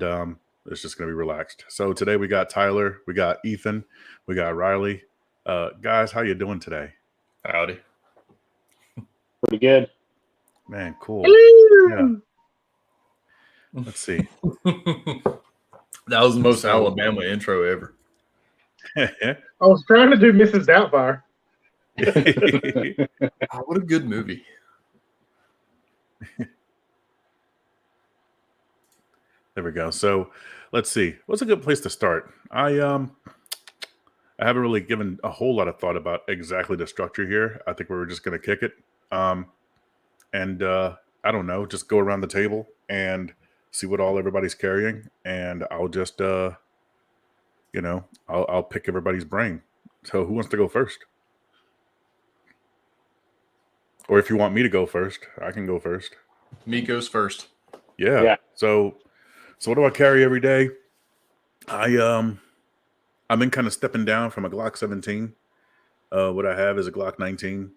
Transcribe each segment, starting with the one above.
it's just going to be relaxed. So today we got Tyler, we got Ethan, we got Riley. Guys, how you doing today? Howdy. Pretty good. Man, cool. Hello. Yeah. Let's see. That was the most Alabama intro ever. I was trying to do Mrs. Doubtfire. Oh, what a good movie. There we go. So let's see. What's a good place to start? I haven't really given a whole lot of thought about exactly the structure here. I think we were just going to kick it. And I don't know, just go around the table and see what all everybody's carrying. And I'll just, I'll pick everybody's brain. So who wants to go first? Or if you want me to go first, I can go first. Me goes first. Yeah. So what do I carry every day? I've been kind of stepping down from a Glock 17. What I have is a Glock 19.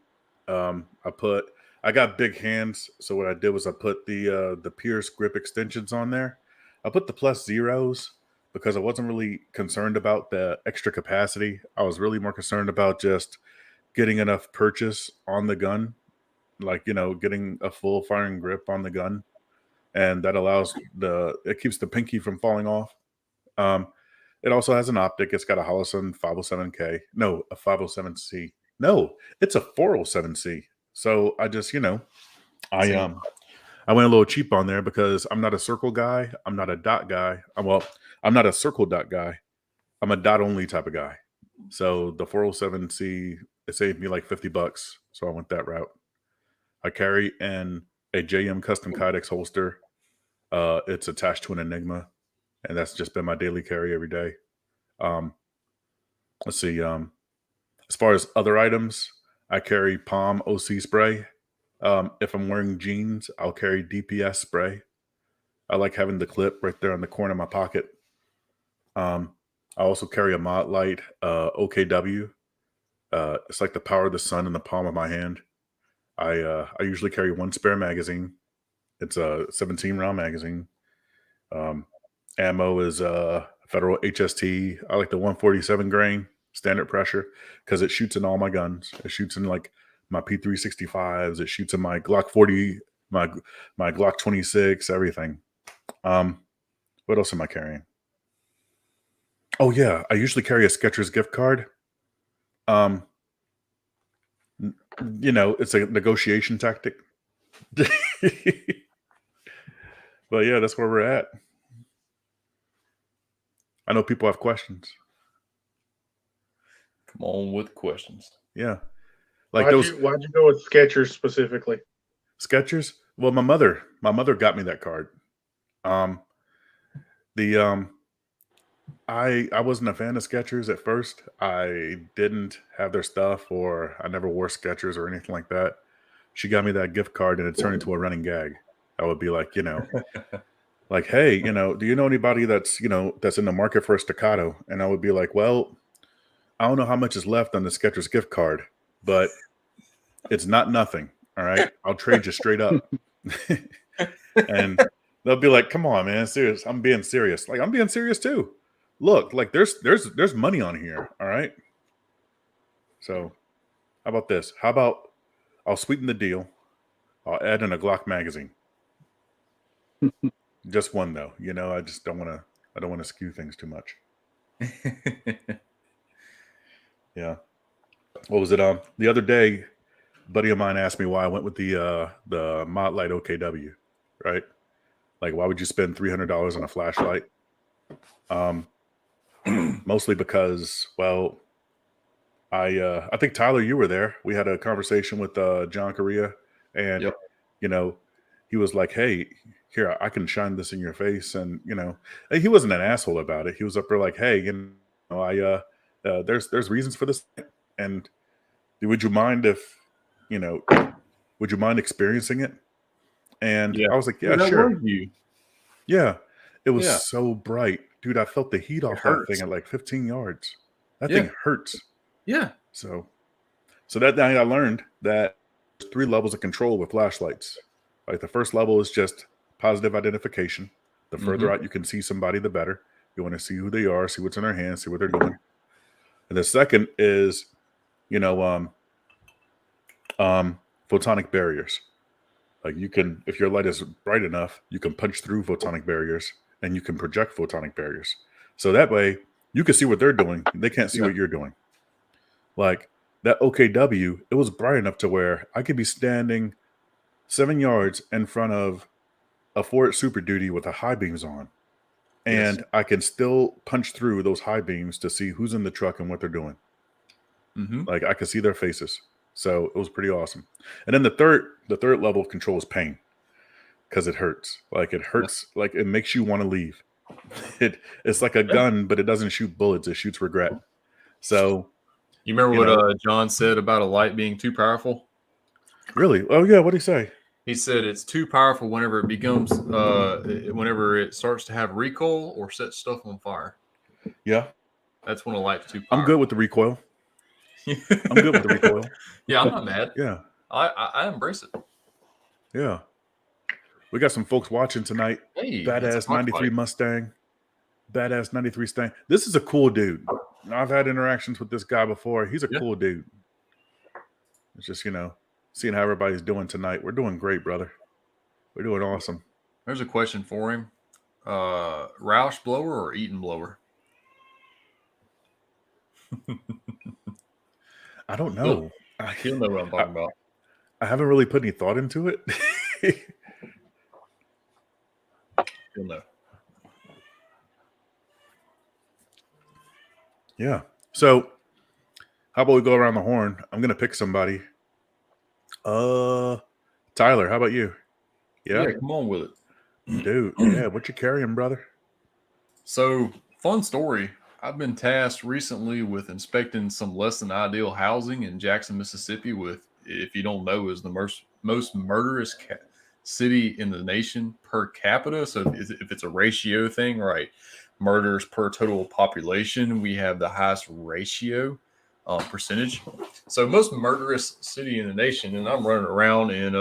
I got big hands, so what I did was I put the Pierce grip extensions on there. I put the plus zeros because I wasn't really concerned about the extra capacity. I was really more concerned about just getting enough purchase on the gun, like, getting a full firing grip on the gun. And that allows it keeps the pinky from falling off. It also has an optic. It's got a Holosun 507K. No, a 507C. No, it's a 407C. So I just, I went a little cheap on there because I'm not a circle guy. I'm not a dot guy. I'm not a circle dot guy. I'm a dot only type of guy. So the 407C, it saved me like $50. So I went that route. I carry a JM Custom Kydex holster. It's attached to an Enigma, and that's just been my daily carry every day. Let's see. As far as other items, I carry Palm OC spray. If I'm wearing jeans, I'll carry DPS spray. I like having the clip right there on the corner of my pocket. I also carry a Mod Light OKW. It's like the power of the sun in the palm of my hand. I usually carry one spare magazine. It's a 17-round magazine. Ammo is Federal HST. I like the 147 grain standard pressure because it shoots in all my guns. It shoots in like my P365s. It shoots in my Glock 40, my Glock 26, everything. What else am I carrying? Oh yeah, I usually carry a Skechers gift card. It's a negotiation tactic. But yeah, that's where we're at. I know people have questions. Come on with questions. Yeah. Why'd you go with Skechers specifically? Skechers? Well, my mother got me that card. I wasn't a fan of Skechers at first. I didn't have their stuff, or I never wore Skechers or anything like that. She got me that gift card and it turned into a running gag. I would be like, like, hey, do you know anybody that's in the market for a staccato? And I would be like, well, I don't know how much is left on the Skechers gift card, but it's not nothing. All right. I'll trade you straight up. And they'll be like, come on, man. Serious. I'm being serious. Like, I'm being serious too. Look, like there's money on here. All right. So how about this? How about I'll sweeten the deal. I'll add in a Glock magazine. Just one though. I just don't want to skew things too much. Yeah. What was it? The other day, a buddy of mine asked me why I went with the Mod Light OKW, right? Like, why would you spend $300 on a flashlight? Mostly because, well, I think Tyler, you were there. We had a conversation with John Correa, and Yep. He was like, "Hey, here, I can shine this in your face," and he wasn't an asshole about it. He was up there like, "Hey, there's reasons for this, and would you mind if would you mind experiencing it?" And I was like, "Yeah, sure." Yeah, it was so bright, dude. I felt the heat off that thing at like 15 yards. That thing hurts. Yeah. So that night I learned that there's 3 levels of control with flashlights. Like the first level is just positive identification. The further out you can see somebody, the better. You want to see who they are, see what's in their hands, see what they're doing. And the second is, photonic barriers. Like you can, if your light is bright enough, you can punch through photonic barriers and you can project photonic barriers. So that way you can see what they're doing. They can't see what you're doing. Like that OKW, it was bright enough to where I could be standing 7 yards in front of a Ford Super Duty with the high beams on. And I can still punch through those high beams to see who's in the truck and what they're doing. Like I could see their faces. So it was pretty awesome. And then the third level of control is pain, because it hurts. Like it hurts. Like it makes you want to leave. It's like a gun, but it doesn't shoot bullets. It shoots regret. So you remember what John said about a light being too powerful? Really? Oh yeah. What did he say? He said it's too powerful whenever it becomes, whenever it starts to have recoil or set stuff on fire. Yeah. That's when a light's too powerful. I'm good with the recoil. I'm good with the recoil. Yeah, I'm not mad. Yeah. I embrace it. Yeah. We got some folks watching tonight. Hey, badass 93 Mustang. Badass 93 Stang. This is a cool dude. I've had interactions with this guy before. He's a cool dude. It's just, seeing how everybody's doing tonight. We're doing great, brother. We're doing awesome. There's a question for him. Roush blower or Eaton blower? I don't know. He'll know what I'm talking about. I haven't really put any thought into it. He'll know. Yeah. So how about we go around the horn? I'm going to pick somebody. Tyler, how about you? Yeah, come on with it. Dude, yeah, what you carrying, brother? So, fun story. I've been tasked recently with inspecting some less than ideal housing in Jackson, Mississippi, with, if you don't know, is the most murderous city in the nation per capita. So if it's a ratio thing, right? Murders per total population, we have the highest ratio percentage. So most murderous city in the nation, and I'm running around in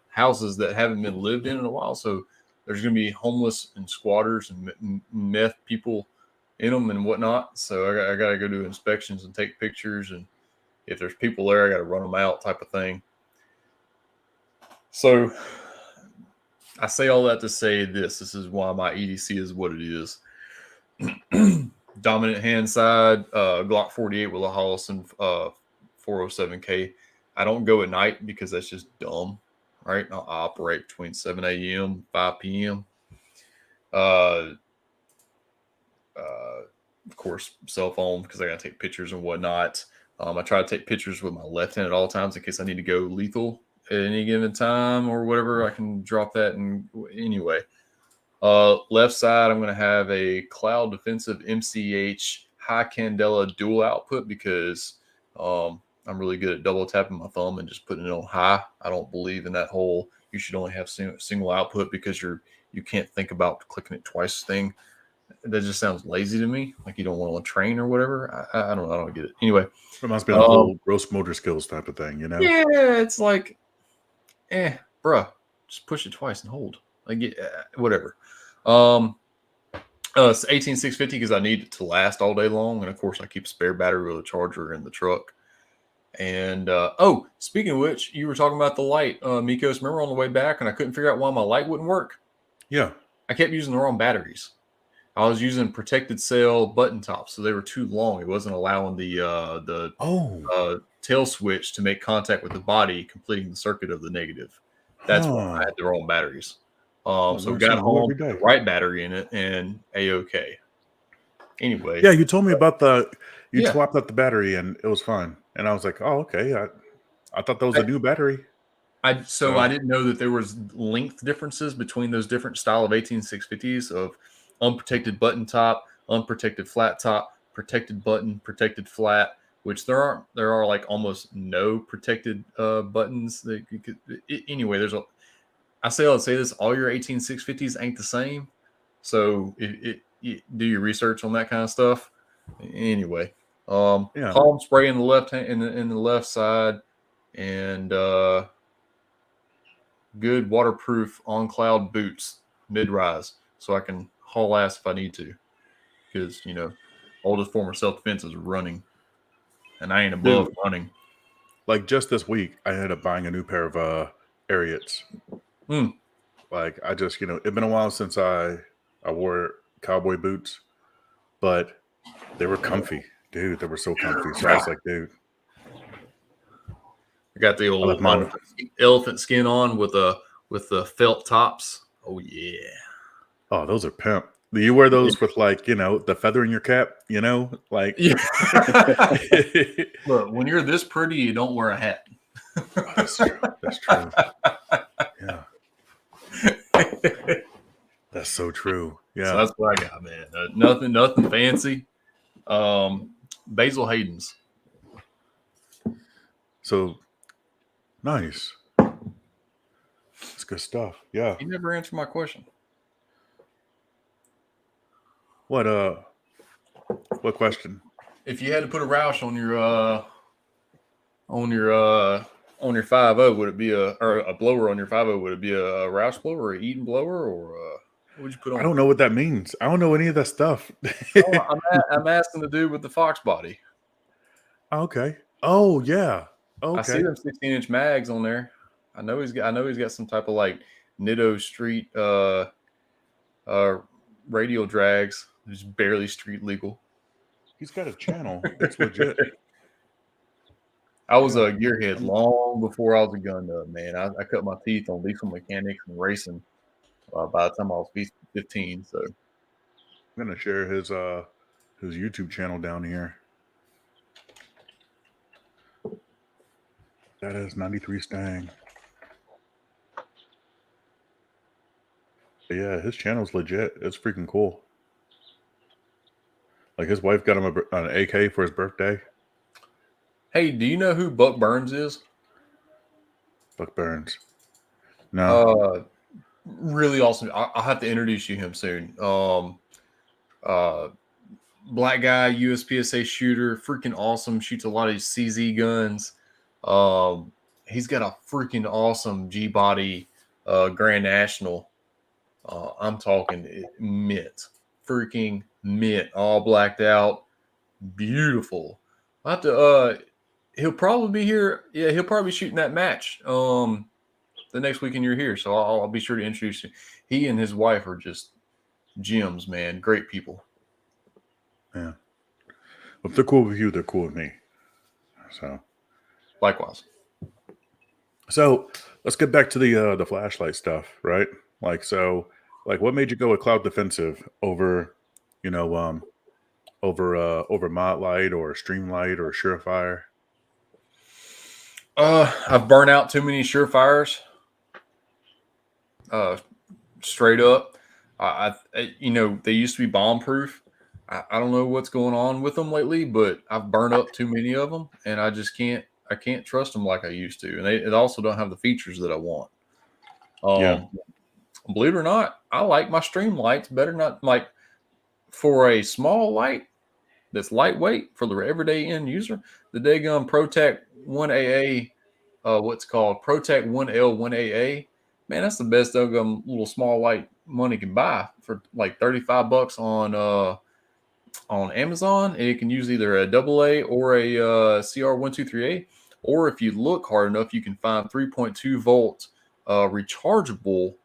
houses that haven't been lived in a while. So there's going to be homeless and squatters and meth people in them and whatnot. So I got to go do inspections and take pictures. And if there's people there, I got to run them out type of thing. So I say all that to say this is why my EDC is what it is. Dominant hand side, Glock 48 with a Hollison 407K. I don't go at night because that's just dumb, right? I operate between 7 a.m., 5 p.m. Of course, cell phone because I got to take pictures and whatnot. I try to take pictures with my left hand at all times in case I need to go lethal at any given time or whatever. I can drop that. And anyway, left side, I'm going to have a Cloud Defensive MCH high candela dual output because I'm really good at double tapping my thumb and just putting it on high. I don't believe in that whole you should only have single output because you can't think about clicking it twice thing. That just sounds lazy to me. Like you don't want to train or whatever. I don't know. I don't get it. Anyway. It must be a whole gross motor skills type of thing, Yeah, it's like, bruh, just push it twice and hold. Like, whatever. It's 18650 because I need it to last all day long. And of course, I keep a spare battery with a charger in the truck. And, speaking of which, you were talking about the light, Mikos. Remember on the way back and I couldn't figure out why my light wouldn't work? Yeah. I kept using the wrong batteries. I was using protected cell button tops, so they were too long. It wasn't allowing the tail switch to make contact with the body, completing the circuit of the negative. That's why I had the wrong batteries. So got home, put the right battery in it, and A-OK. Anyway. Yeah, you told me about you swapped out the battery, and it was fine. And I was like, oh, okay. I thought that was a new battery. I didn't know that there was length differences between those different style of 18650s of unprotected button top, unprotected flat top, protected button, protected flat, which there are like almost no protected buttons that you could. Anyway, I say this, all your 18650s ain't the same. So you do your research on that kind of stuff. Anyway, palm spray in the left hand in the left side, and good waterproof on cloud boots mid-rise. so I can haul ass if I need to. Because, oldest form of self-defense is running. And I ain't above running. Like just this week, I ended up buying a new pair of Ariats. Like I just, it'd been a while since I wore cowboy boots, but they were comfy. Dude, they were so comfy. So I was like, dude. I got the old elephant skin on with the felt tops. Oh yeah. Oh, those are pimp. Do you wear those with like, the feather in your cap, like yeah. Look, when you're this pretty, you don't wear a hat. Oh, that's true. That's true. Yeah. That's so true. Yeah. So that's what I got, man. Nothing fancy. Basil Hayden's. So nice. That's good stuff. Yeah. You never answered my question. What question? If you had to put a Roush on your 5.0, would it be a blower on your 5.0? Would it be a Roush blower or an Eaton blower, or what would you put on? I don't know what that means. I don't know any of that stuff. I'm asking the dude with the Fox body. Okay. Oh yeah. Okay. I see them 16-inch mags on there. I know he's got some type of like Nitto Street radial drags. It's barely street legal. He's got a channel. It's legit. I was a gearhead long before I was a gun nut, man. I cut my teeth on diesel mechanics and racing by the time I was 15. So I'm gonna share his YouTube channel down here. That is 93 Stang. But yeah, his channel's legit. It's freaking cool. Like his wife got him an AK for his birthday. Hey, do you know who Buck Burns is? Buck Burns. No. Really awesome. I'll have to introduce you to him soon. Black guy, USPSA shooter, freaking awesome. Shoots a lot of CZ guns. He's got a freaking awesome G-body Grand National. I'm talking mint. Freaking mint. All blacked out. Beautiful. I'll have to he'll probably be here. Yeah, he'll probably be shooting that match the next weekend you're here. So I'll be sure to introduce you. He and his wife are just gems, man. Great people. Yeah. If they're cool with you, they're cool with me. So likewise. So let's get back to the flashlight stuff, right? Like what made you go with Cloud Defensive over, over Mod Light or Streamlight or Surefire? I've burnt out too many Surefires. Straight up, they used to be bomb proof. I don't know what's going on with them lately, but I've burned up too many of them, and I just can't. I can't trust them like I used to, and they also don't have the features that I want. Believe it or not, I like my stream lights better. Not like for a small light that's lightweight for the everyday end user. The Dagon ProTech 1AA, what's called ProTech 1L 1AA. Man, that's the best little small light money can buy for like $35 on Amazon. And it can use either a AA or a CR123A. Or if you look hard enough, you can find 3.2 volt rechargeable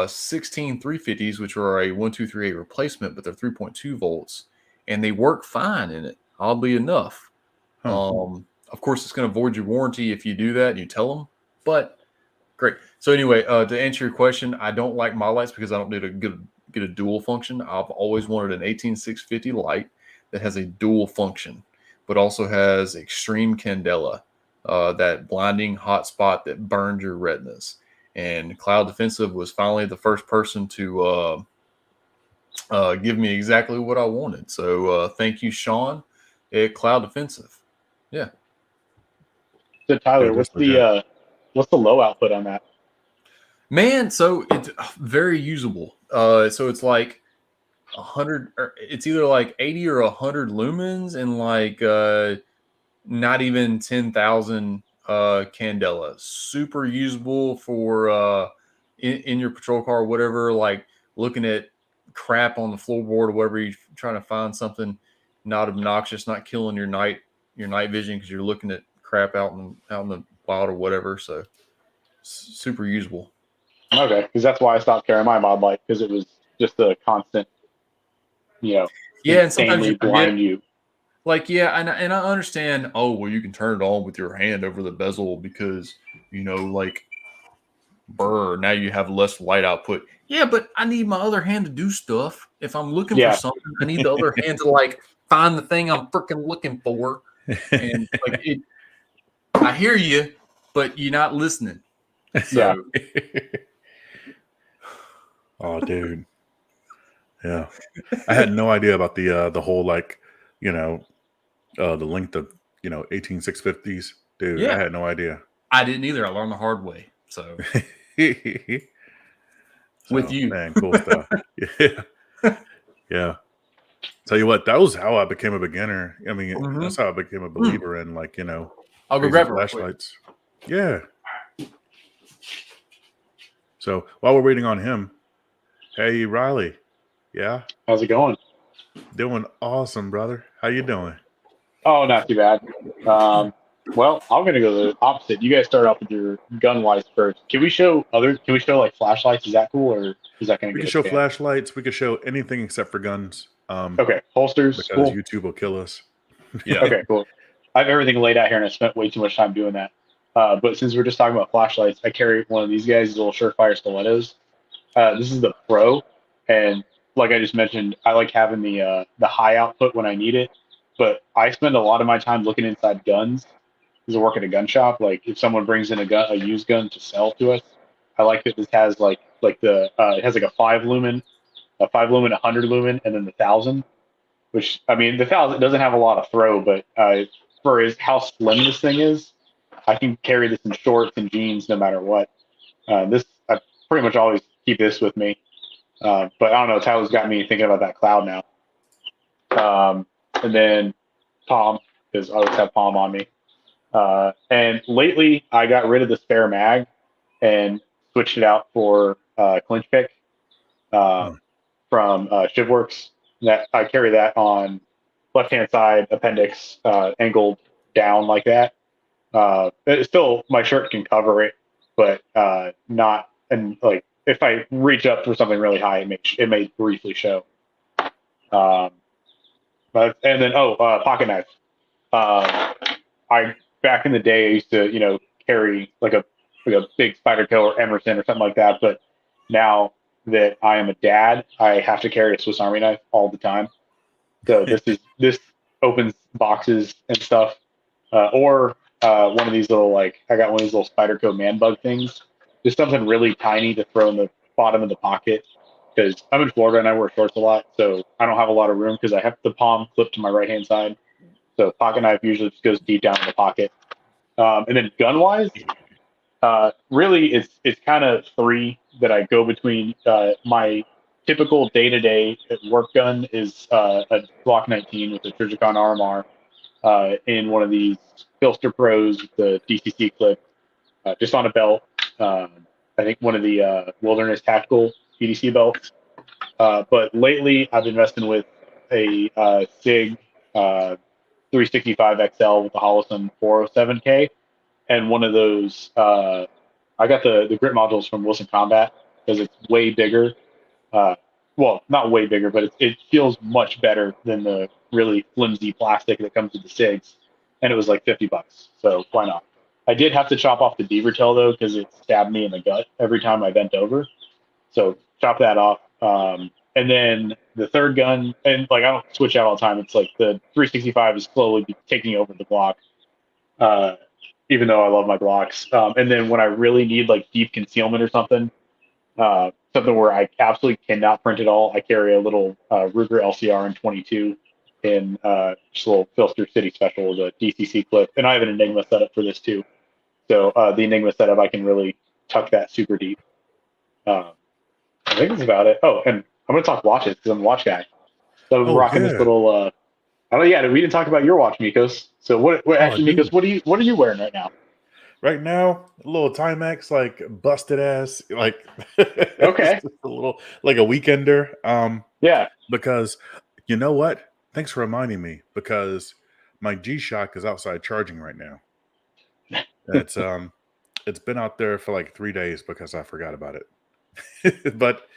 16 350s, which are a 123A replacement, but they're 3.2 volts. And they work fine in it, oddly enough. Of course, it's going to void your warranty if you do that and you tell them. But great. So anyway, to answer your question, I don't like my lights because I don't need to get a dual function. I've always wanted an 18650 light that has a dual function, but also has extreme candela, that blinding hot spot that burns your retinas. And Cloud Defensive was finally the first person to give me exactly what I wanted. So thank you, Sean, at Cloud Defensive. Yeah. So Tyler, what's the low output on that? Man, so it's very usable. So it's like 100, it's either like 80 or 100 lumens and like not even 10,000 candela. Super usable for in your patrol car or whatever, like looking at crap on the floorboard or whatever. You're trying to find something not obnoxious, not killing your night vision because you're looking at crap out in the wild or whatever. So super usable. Okay, because that's why I stopped carrying my mod light, because it was just a constant, and sometimes insanely blind you. Like, and I understand. Oh, well, you can turn it on with your hand over the bezel because like, now you have less light output. Yeah, but I need my other hand to do stuff. If I'm looking for something, I need the other hand to like find the thing I'm freaking looking for. And like I hear you, but you're not listening. So. Oh, dude. Yeah, I had no idea about the whole like, the length of 18650s, dude. Yeah. I had no idea. I didn't either. I learned the hard way. So with you, man, cool stuff. Yeah. Tell you what, that was how I became a beginner. I mean, that's how I became a believer in like I'll go grab flashlights. Yeah. So while we're waiting on him, hey Riley, yeah, how's it going? Doing awesome, brother. How you doing? Oh, not too bad. Well, I'm gonna go the opposite. You guys start off with your gun wise first. Can we show like flashlights? Is that cool, or is that gonna We get can show banned? flashlights. We can show anything except for guns. Okay, holsters. Because cool. YouTube will kill us. Yeah. Okay, cool. I have everything laid out here, and I spent way too much time doing that. But since we're just talking about flashlights, I carry one of these guys, these little Surefire stilettos. This is the Pro, and like I just mentioned, I like having the high output when I need it. But I spend a lot of my time looking inside guns because I work at a gun shop. Like if someone brings in a used gun to sell to us, I like that this has it has like a 5 lumen, 100 lumen, and then the 1000. Which, I mean, the 1000 doesn't have a lot of throw, but for how slim this thing is, I can carry this in shorts and jeans no matter what. I pretty much always keep this with me. But I don't know, Tyler's got me thinking about that cloud now. And then Palm, because I always have Palm on me. And lately, I got rid of the spare mag and switched it out for Clinch Pick from Shivworks. That I carry that on left-hand side appendix, angled down like that. It's still, my shirt can cover it, but not. And like if I reach up for something really high, it may briefly show. But and then pocket knife. I back in the day I used to carry like a big Spyderco or Emerson or something like that, but now that I am a dad, I have to carry a Swiss Army knife all the time. So this opens boxes and stuff, or one of these little I got one of these little Spyderco man bug things, just something really tiny to throw in the bottom of the pocket. Because I'm in Florida and I wear shorts a lot, so I don't have a lot of room because I have the palm clipped to my right hand side. So pocket knife usually just goes deep down in the pocket. And then gun wise, really it's kind of 3 that I go between. My typical day-to-day work gun is a Glock 19 with a Trijicon RMR in one of these Filster Pros with the DCC clip, just on a belt. I think one of the Wilderness Tactical EDC belts. But lately I've been investing with a SIG 365 XL with the Holosun 407K, and one of those. I got the grip modules from Wilson Combat because it's way bigger. Well, not way bigger, but it feels much better than the really flimsy plastic that comes with the SIGs. And it was like $50, so why not? I did have to chop off the beaver tail though because it stabbed me in the gut every time I bent over. So chop that off. And then the third gun, and I don't switch out all the time. It's like the 365 is slowly taking over the Glock, even though I love my Glocks. And then when I really need deep concealment or something where I absolutely cannot print at all, I carry a little Ruger LCR in 22 in just a little Filster City Special with a DCC clip. And I have an Enigma setup for this too. So the Enigma setup, I can really tuck that super deep. I think that's about it. Oh, and I'm going to talk watches because I'm a watch guy. So I'm rocking this little. We didn't talk about your watch, Mikos. So what actually, Mikos, what are you wearing right now? Right now, a little Timex, like busted ass, like it's Okay. just a little like a weekender. Yeah. Because you know what? Thanks for reminding me. Because my G-Shock is outside charging right now. It's been out there for like 3 days because I forgot about it. But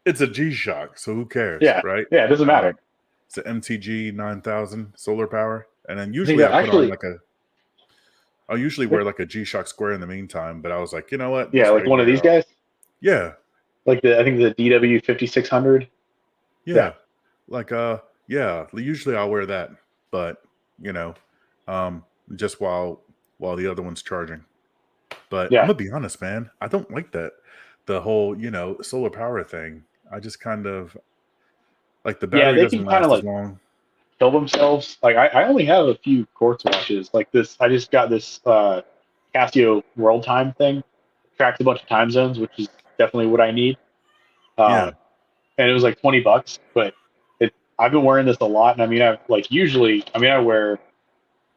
it's a G-Shock, so who cares, Yeah. right? Yeah. It doesn't matter. It's an MTG 9000 solar power, and then I think usually that I put on actually, like I usually wear like a G-Shock Square in the meantime. But I was like, you know what? yeah, Just like one of regular these girl. guys, Yeah, like I think the DW 5600. yeah, like yeah. Usually I'll wear that, but you know, just while the other one's charging. But I'm Yeah. gonna be honest, man. I don't like that the whole solar power thing. I just kind of like the Yeah. battery They can doesn't kind of last as like long. kill themselves. Like I only have a few quartz watches like this. I just got this Casio World Time thing. Tracks a bunch of time zones, which is definitely what I need. Yeah, Um, and it was like $20, but I've been wearing this a lot. And I mean, I wear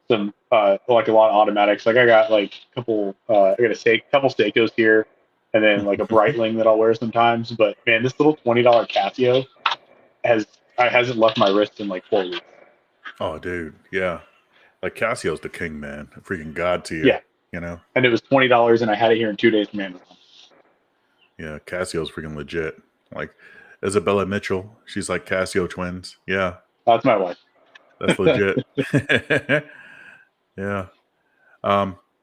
some like a lot of automatics. Like I got like a couple I got couple Seikos here, and then like a Breitling that I'll wear sometimes. But man, this little $20 Casio hasn't left my wrist in like 4 weeks. oh, dude, yeah. Like Casio's the king, man. A freaking god to you. Yeah, You know? and it was $20, and I had it here in 2 days from Amazon. Yeah, Casio's freaking legit. Like Isabella Mitchell, she's like Casio twins. Yeah, That's my wife. that's legit. Yeah.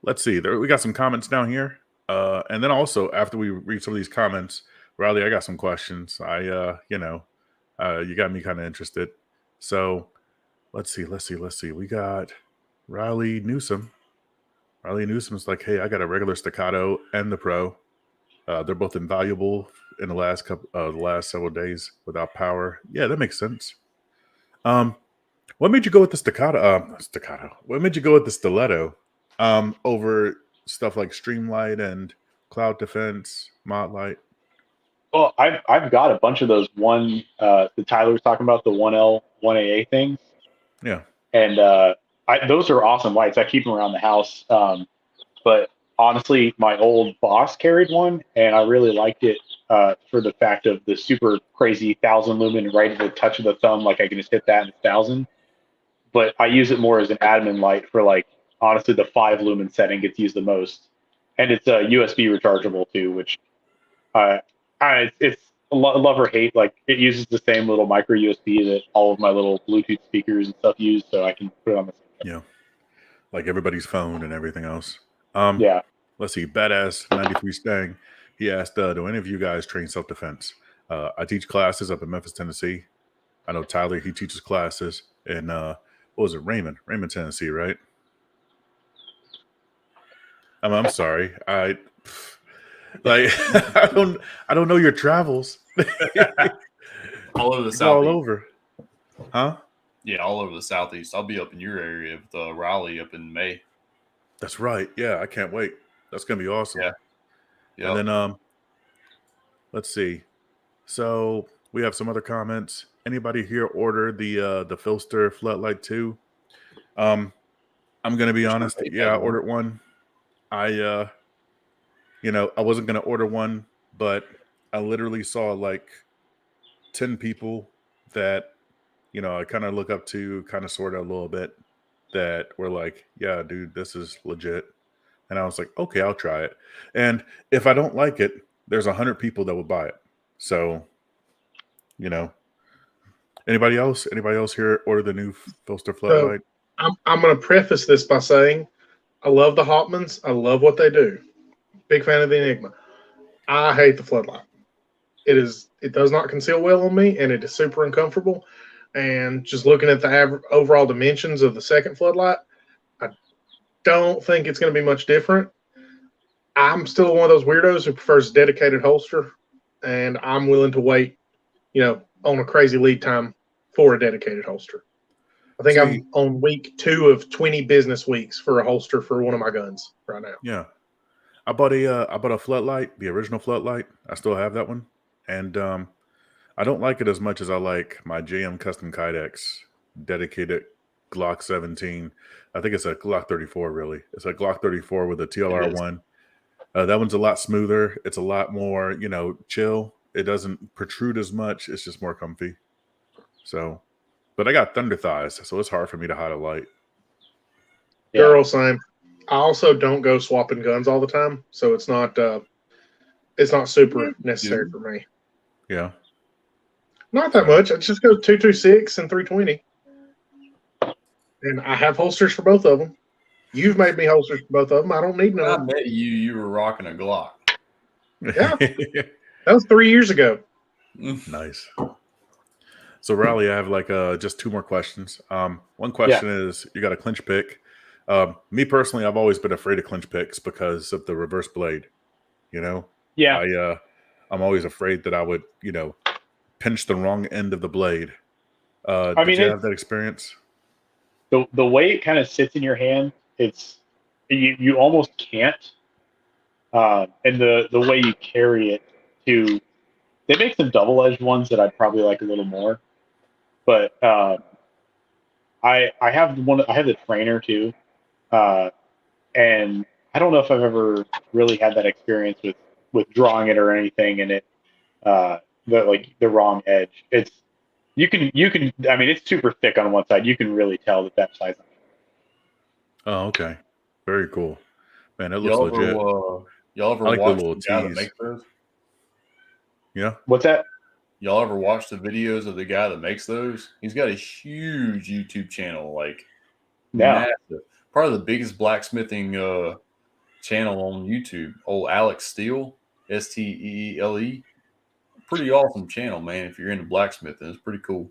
Let's see. We got some comments down here. And then also after we read some of these comments, Riley, I got some questions. You got me kind of interested. So let's see. We got Riley Newsom. Riley Newsom's like, hey, I got a regular staccato and the pro. They're both invaluable in the last several days without power. Yeah, that makes sense. What made you go with the staccato? What made you go with the stiletto over stuff like Streamlight and Cloud Defense, Modlight? Well, I've got a bunch of those the Tyler was talking about, the 1L 1AA things. Yeah. And those are awesome lights. I keep them around the house. But honestly, my old boss carried one, and I really liked it for the fact of the super crazy 1,000 lumen right at the touch of the thumb. Like I can just hit that in 1,000. But I use it more as an admin light for like, honestly, the 5 lumen setting gets used the most. And it's USB rechargeable too, which it's love or hate. Like it uses the same little micro USB that all of my little Bluetooth speakers and stuff use, so I can put it on the same. Yeah. Like everybody's phone and everything else. Yeah. Let's see. Badass 93 Stang. He asked, do any of you guys train self-defense? I teach classes up in Memphis, Tennessee. I know Tyler, he teaches classes in what was it, Raymond, Tennessee, right? I'm sorry. I don't know your travels. All over the all southeast. over. Huh? Yeah, all over the southeast. I'll be up in your area with Raleigh up in May. That's right. Yeah, I can't wait. That's gonna be awesome. Yeah. Yep. And then let's see. So we have some other comments. Anybody here order the Filster Floodlight 2? I'm gonna be honest. Yeah, I ordered one. I wasn't gonna order one, but I literally saw like 10 people that I kind of look up to, kind of sort of a little bit, that were like, yeah, dude, this is legit. And I was like, okay, I'll try it. And if I don't like it, there's 100 people that will buy it. So, anybody else here order the new Filster Floodlight? So I'm going to preface this by saying I love the Hopmans. I love what they do. Big fan of the Enigma. I hate the floodlight. It does not conceal well on me, and it is super uncomfortable. And just looking at the overall dimensions of the second floodlight, I don't think it's going to be much different. I'm still one of those weirdos who prefers a dedicated holster, and I'm willing to wait, on a crazy lead time for a dedicated holster. I think I'm on week 2 of 20 business weeks for a holster for one of my guns right now. Yeah. I bought a floodlight, the original floodlight. I still have that one. And I don't like it as much as I like my JM Custom Kydex dedicated Glock 17. I think it's a Glock 34. Really, it's a Glock 34 with a TLR one. That one's a lot smoother. It's a lot more, chill. It doesn't protrude as much. It's just more comfy. So, but I got thunder thighs, so it's hard for me to hide a light. Yeah. Girl, same. I also don't go swapping guns all the time, so it's not super necessary for me. Yeah. Not that much. I just go 226 and 320, and I have holsters for both of them. You've made me holsters for both of them. I don't need When I none. met you, you were rocking a Glock. Yeah. That was 3 years ago. Nice. So, Riley, I have just two more questions. One question is, you got a clinch pick. Me personally, I've always been afraid of clinch picks because of the reverse blade. Yeah. I'm always afraid that I would, pinch the wrong end of the blade. I Did mean, you have that experience? the way it kind of sits in your hand, you almost can't. And the way you carry it too, they make some double-edged ones that I'd probably like a little more. But I have the trainer too, and I don't know if I've ever really had that experience with drawing it or anything, and it the wrong edge. You can I mean, it's super thick on one side. You can really tell that size. Oh, okay. Very cool. Man, it looks legit. Y'all ever I like the watch little the guy that tees. makes those? Yeah. What's that? Y'all ever watch the videos of the guy that makes those? He's got a huge YouTube channel, massive. Probably the biggest blacksmithing channel on YouTube. Old Alex Steele, Steele. Pretty awesome channel, man. If you're into blacksmithing, it's pretty cool.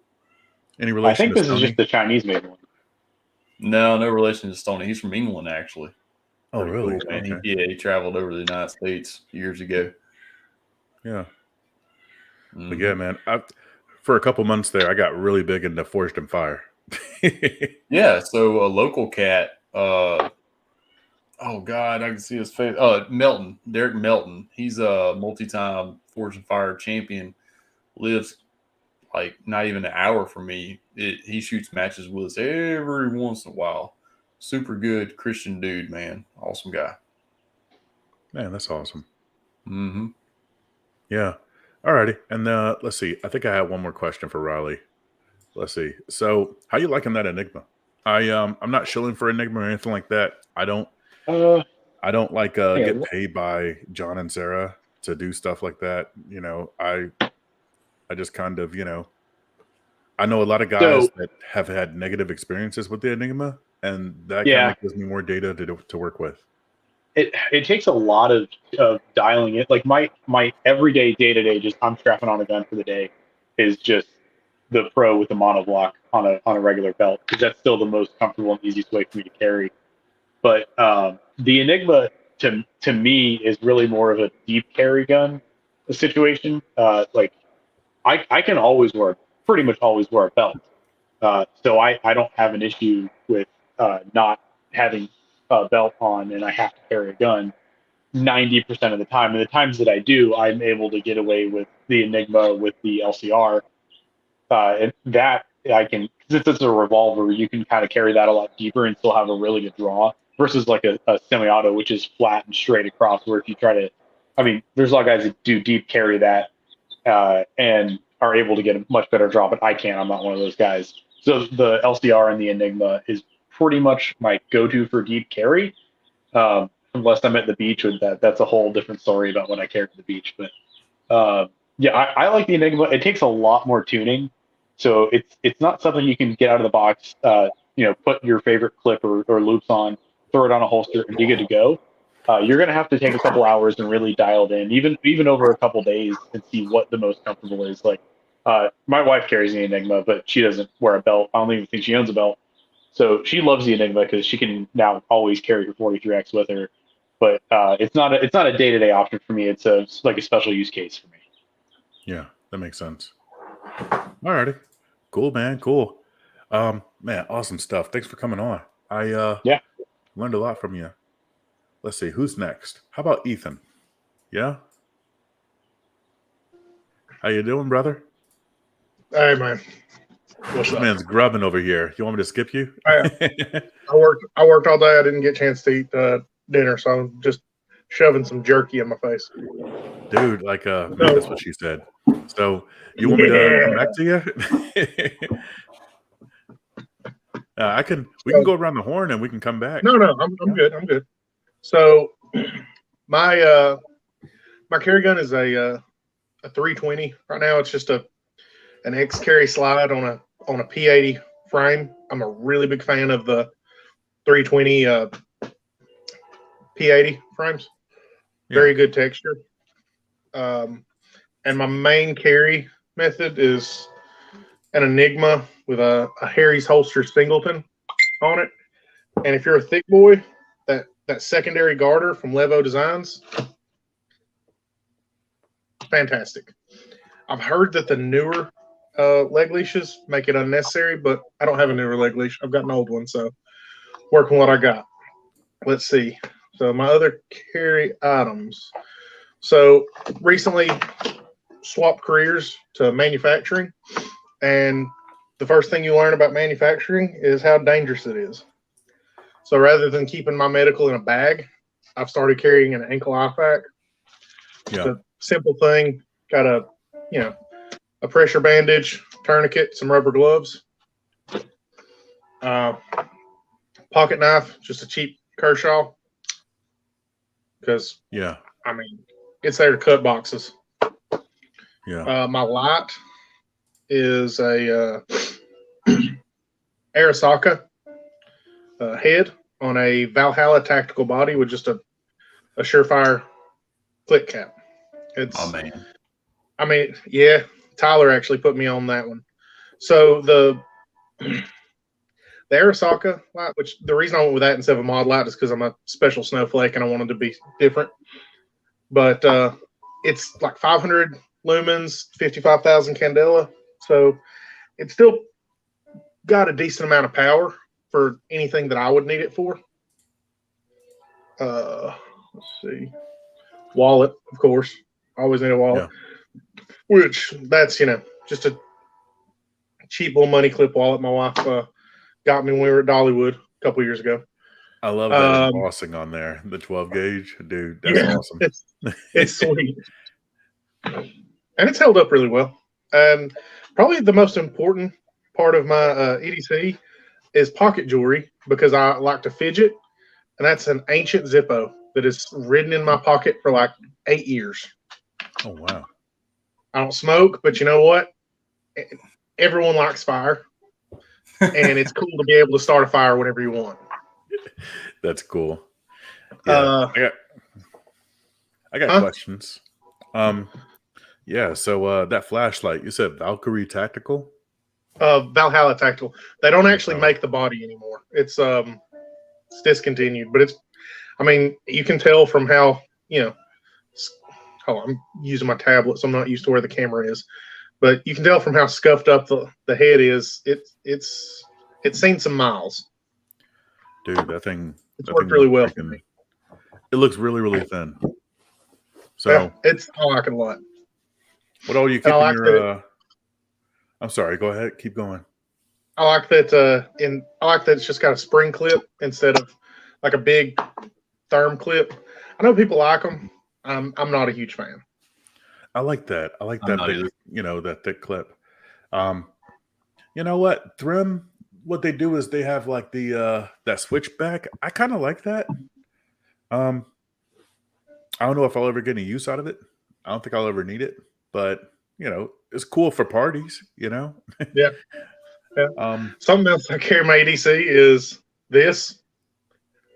Any I relation think to this Stoney? is just the Chinese made one. No relation to Stoney. He's from England, actually. Oh, Pretty really? cool, man. Okay. He traveled over the United States years ago. Yeah. Mhm. But yeah, man, for a couple months there, I got really big into Forged in Fire. Yeah, so a local cat, oh God, I can see his face. Melton, Derek Melton. He's a multi-time Forged in Fire champion. Lives not even an hour from me. He shoots matches with us every once in a while. Super good Christian dude, man. Awesome guy. Man, that's awesome. Mm-hmm. Yeah. Alrighty. And let's see. I think I have one more question for Riley. Let's see. So, how you liking that Enigma? I'm not shilling for Enigma or anything like that. I don't get paid by John and Sarah to do stuff like that. I just kind of, I know a lot of guys that have had negative experiences with the Enigma, and that kind of gives me more data to work with. It takes a lot of dialing it. Like my everyday day-to-day, just I'm strapping on a gun for the day, is just the Pro with the monoblock on a regular belt, because that's still the most comfortable and easiest way for me to carry. But the Enigma to me is really more of a deep carry gun situation. I can pretty much always wear a belt. So I don't have an issue with not having a belt on, and I have to carry a gun 90% of the time. And the times that I do, I'm able to get away with the Enigma with the LCR. And that I can, since it's a revolver, you can kind of carry that a lot deeper and still have a really good draw versus like a semi-auto, which is flat and straight across. Where if you try to, I mean, there's a lot of guys that do deep carry that and are able to get a much better draw, but I can't. I'm not one of those guys. So the LCR and the Enigma is pretty much my go-to for deep carry. Unless I'm at the beach, with that's a whole different story about when I carry to the beach. But I like the Enigma. It takes a lot more tuning, so it's not something you can get out of the box. Put your favorite clip or loops on, throw it on a holster, and be good to go. You're gonna have to take a couple hours and really dial it in, even over a couple days, and see what the most comfortable is. Like my wife carries the Enigma, but she doesn't wear a belt. I don't even think she owns a belt. So she loves the Enigma because she can now always carry her 43X with her. But it's not a day-to-day option for me. It's a special use case for me. Yeah, that makes sense. Alrighty. Cool, man. Cool. Man, awesome stuff. Thanks for coming on. I learned a lot from you. Let's see, who's next? How about Ethan? Yeah? How you doing, brother? Hey, man. What's This up? man's grubbing over here. You want me to skip you? I worked all day. I didn't get a chance to eat dinner, so I'm just shoving some jerky in my face. Dude, that's what she said. So you want me to come back to you? We can go around the horn and we can come back. No, I'm good. I'm good. So my carry gun is a 320 right now. It's just an X carry slide on a P80 frame. I'm a really big fan of the 320 P80 frames. Very good texture. And my main carry method is an Enigma with a Harry's holster singleton on it. And if you're a thick boy, that secondary garter from Levo Designs, fantastic. I've heard that the newer leg leashes make it unnecessary, but I don't have a newer leg leash. I've got an old one, so working what I got. Let's see. So my other carry items. So recently swapped careers to manufacturing, and the first thing you learn about manufacturing is how dangerous it is. So rather than keeping my medical in a bag, I've started carrying an ankle IFAC. Just a simple thing. Got a pressure bandage, tourniquet, some rubber gloves, pocket knife, just a cheap Kershaw, because it's there to cut boxes. My light is a Arasaka head on a Valhalla tactical body with just a Surefire click cap. Tyler actually put me on that one. So the Arasaka light, which the reason I went with that instead of a mod light is because I'm a special snowflake and I wanted to be different. But it's like 500 lumens, 55,000 candela. So it's still got a decent amount of power for anything that I would need it for. Let's see. Wallet, of course. Always need a wallet. Yeah. Which that's, just a cheap little money clip wallet my wife got me when we were at Dollywood a couple years ago. I love that embossing on there, the 12 gauge. Dude, that's awesome. It's sweet. And it's held up really well. And probably the most important part of my EDC is pocket jewelry, because I like to fidget. And that's an ancient Zippo that has ridden in my pocket for like 8 years. Oh, wow. I don't smoke, but you know what? Everyone likes fire. And it's cool to be able to start a fire whenever you want. That's cool. Yeah, I got questions. So that flashlight, you said Valkyrie Tactical? Valhalla Tactical. They don't actually make the body anymore. It's discontinued, but you can tell from how, I'm using my tablet, so I'm not used to where the camera is, but you can tell from how scuffed up the head is. It's seen some miles. Dude, that thing worked really well for me. It looks really, really thin. So I like it a lot. What all you keeping your? I'm sorry. Go ahead. Keep going. I like that. I like that it's just got a spring clip instead of like a big therm clip. I know people like them. I'm not a huge fan. I like that. I like that big, that thick clip. You know what? Threm, what they do is they have like the that switchback. I kind of like that. I don't know if I'll ever get any use out of it. I don't think I'll ever need it, but it's cool for parties. Yeah. Something else I carry my EDC is this,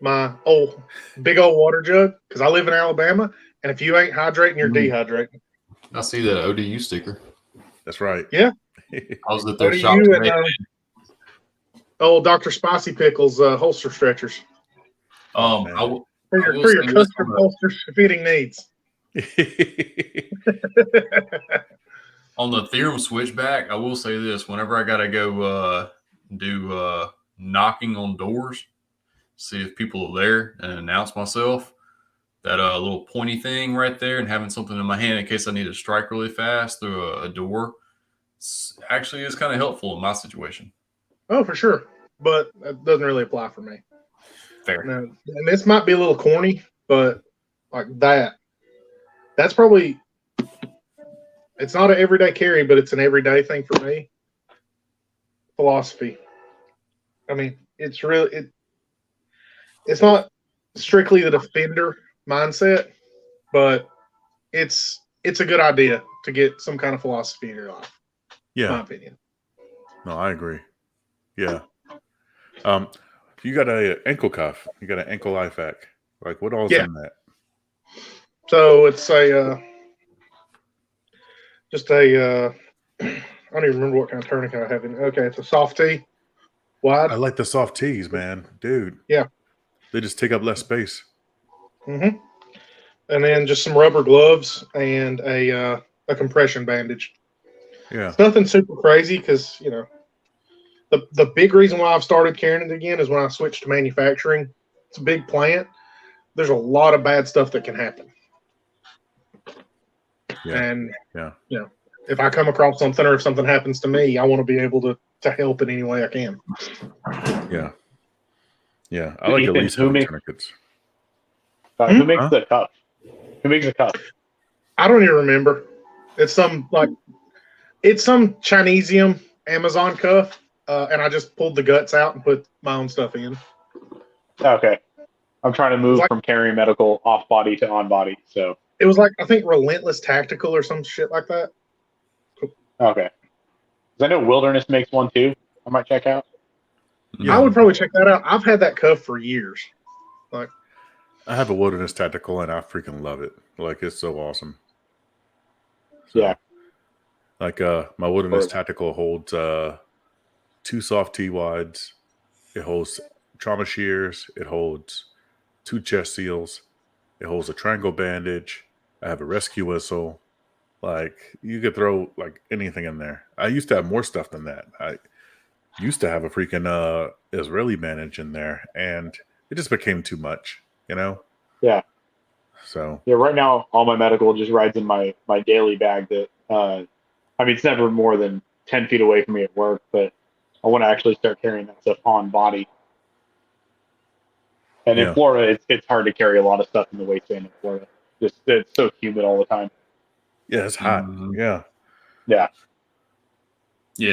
my big old water jug, because I live in Alabama, and if you ain't hydrating, you're dehydrating. I see that ODU sticker. That's right. Yeah. I was at their shop today. Dr. Spicy Pickles holster stretchers. For your custom holster fitting needs. On the Theorem switchback, I will say this: whenever I gotta go do knocking on doors, see if people are there, and announce myself, that little pointy thing right there, and having something in my hand in case I need to strike really fast through a door, actually is kind of helpful in my situation. Oh, for sure. But that doesn't really apply for me. Fair. Now, and this might be a little corny, but like that's probably, it's not an everyday carry, but it's an everyday thing for me. Philosophy. I mean, it's really, it's not strictly the defender mindset, but it's a good idea to get some kind of philosophy in your life. Yeah. My opinion. No, I agree. Yeah. You got a ankle cuff. You got an ankle life hack. Like, what all's in that? So it's just a I don't even remember what kind of tourniquet I have in. Okay, it's a soft tee, wide. I like the soft tees, man, dude. Yeah, they just take up less space. Mm-hmm. And then just some rubber gloves and a compression bandage. Yeah, it's nothing super crazy because the big reason why I've started carrying it again is when I switched to manufacturing. It's a big plant. There's a lot of bad stuff that can happen. Yeah. And yeah, if I come across something or if something happens to me, I want to be able to help in any way I can. Yeah. I like Ethan, at least who makes tourniquets. the cuff? Who makes the cuff? I don't even remember. It's some Chinesium Amazon cuff, and I just pulled the guts out and put my own stuff in. Okay, I'm trying to move from carrying medical off body to on body, so it was like I think Relentless Tactical or some shit like that. Okay, because I know Wilderness makes one too. I might check out. Yeah. I would probably check that out. I've had that cuff for years. Like, I have a Wilderness Tactical and I freaking love it. Like, it's so awesome. So, yeah. Like my Wilderness Tactical holds 2 soft T-wides. It holds trauma shears. It holds 2 chest seals. It holds a triangle bandage. I have a rescue whistle. Like, you could throw like anything in there. I used to have more stuff than that. I used to have a freaking Israeli bandage in there, and it just became too much, Yeah. So yeah, right now all my medical just rides in my daily bag. That I mean, it's never more than 10 feet away from me at work, but I want to actually start carrying that stuff on body. And in Florida, it's hard to carry a lot of stuff in the waistband in Florida. Just it's so humid all the time. Yeah, it's hot. Mm-hmm. Yeah.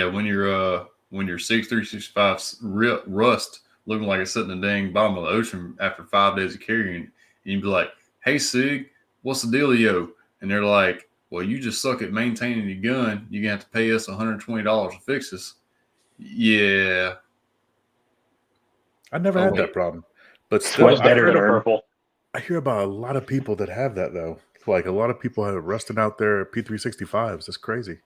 When you're 6'3", 6'5", rust looking like it's sitting in the dang bottom of the ocean after 5 days of carrying, and you'd be like, "Hey Sig, what's the dealio?" And they're like, "Well, you just suck at maintaining your gun. You're gonna have to pay us $120 to fix this." Yeah, I never had that problem, but still, I hear about a lot of people that have that though. Like a lot of people have rusting out their P365s. That's crazy.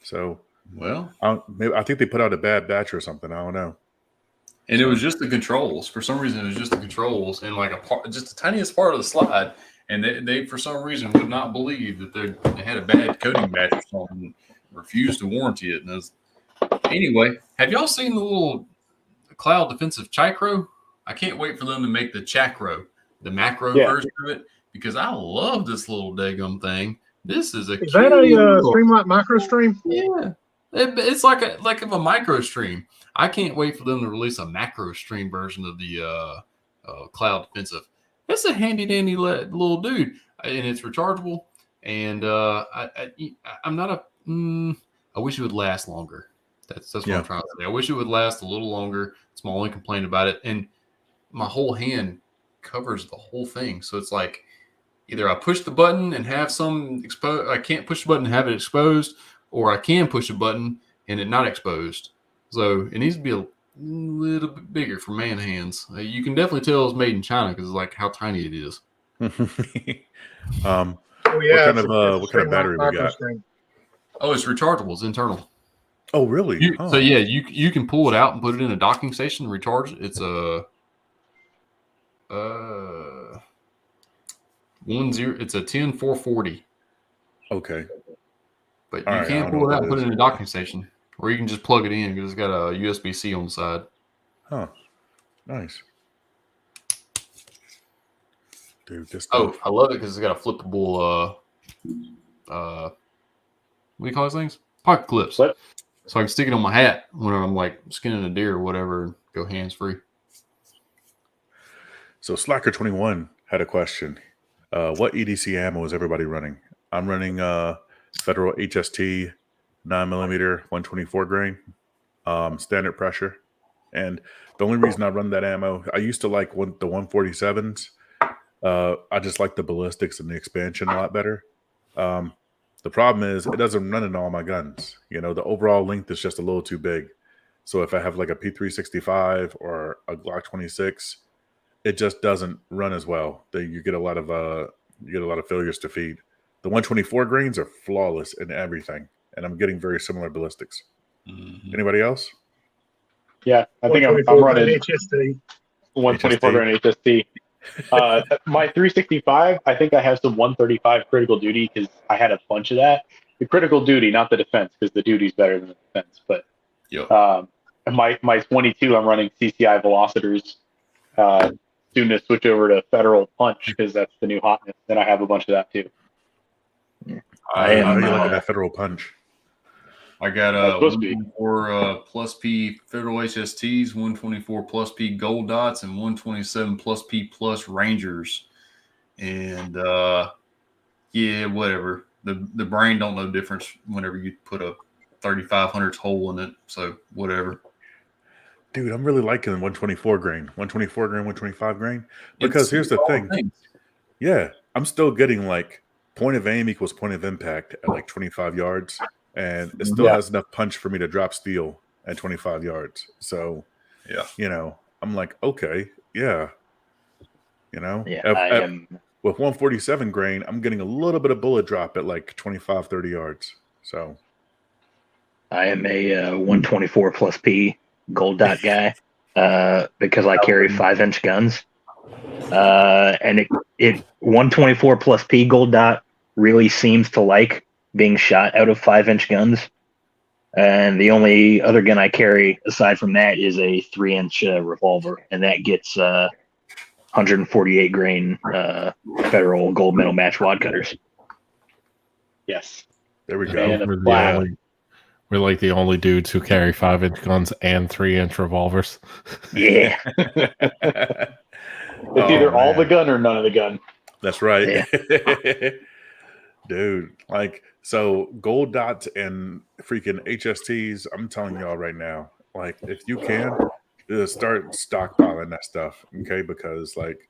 So, well, I think they put out a bad batch or something. I don't know. And it was just the controls. For some reason, it was just the controls and like just the tiniest part of the slide. And they for some reason would not believe that they had a bad coating batch or something, and refused to warranty it. And anyway, have y'all seen the little Cloud Defensive Chicro? I can't wait for them to make the Chacro, the macro version of it, because I love this little daggum thing. This is is that a Streamlight Micro Stream? Yeah, it's like a micro stream. I can't wait for them to release a macro stream version of the Cloud Defensive. It's a handy dandy little dude, and it's rechargeable. And I'm not a. I wish it would last longer. That's what I'm trying to say. I wish it would last a little longer. It's my only complaint about it. And my whole hand covers the whole thing, so it's like either I push the button and have some exposed. I can't push the button and have it exposed, or I can push a button and it not exposed. So it needs to be a little bit bigger for man hands. You can definitely tell it's made in China because like how tiny it is. What kind of battery we got? Oh, it's rechargeable. It's internal. Oh, really? So yeah, you can pull it out and put it in a docking station and recharge it. It's a 10440. Okay. But you can pull it out and put it in a docking station, or you can just plug it in because it's got a USB-C on the side. Huh. Nice. Dude, this stuff. Oh, I love it because it's got a flippable what do you call those things? pocket clips. What? So I can stick it on my hat when I'm like skinning a deer or whatever and go hands free. So Slacker 21 had a question. What EDC ammo is everybody running? I'm running Federal HST 9mm 124 grain, standard pressure. And the only reason I run that ammo, I used to like the 147s. I just like the ballistics and the expansion a lot better. The problem is it doesn't run in all my guns. You know, the overall length is just a little too big. So if I have like a P365 or a Glock 26, it just doesn't run as well. You get a lot of failures to feed. The 124 grains are flawless in everything, and I'm getting very similar ballistics. Mm-hmm. Anybody else? Yeah, I think I'm 124 running HST. 124 grain HST. My 365, I think I have some 135 critical duty because I had a bunch of that. The critical duty, not the defense, because the duty's better than the defense. But my 22, I'm running CCI velocitors. Soon to switch over to Federal Punch because that's the new hotness. Then I have a bunch of that too. How you liking that Federal Punch? I got 124 plus P Federal HSTs, 124 plus P Gold Dots, and 127 plus P plus Rangers. And yeah, whatever. The brain don't know difference whenever you put a 3500 hole in it. So whatever. Dude, I'm really liking 124 grain, 125 grain. Because here's the thing. Yeah, I'm still getting like point of aim equals point of impact at like 25 yards. And it still has enough punch for me to drop steel at 25 yards. So, you know, I'm like, okay, yeah. You know, with 147 grain, I'm getting a little bit of bullet drop at like 25, 30 yards. So I am a 124 plus P gold dot guy because I carry 5-inch guns. And it 124 plus P gold dot really seems to like being shot out of 5-inch guns. And the only other gun I carry aside from that is a 3-inch revolver, and that gets 148 grain Federal gold medal match wad cutters. Yes. There we go. We're like the only dudes who carry 5-inch guns and 3-inch revolvers. Yeah. It's either all the gun or none of the gun. That's right. Yeah. Dude, like, so gold dots and freaking HSTs, I'm telling y'all right now, like, if you can, start stockpiling that stuff, okay? Because, like,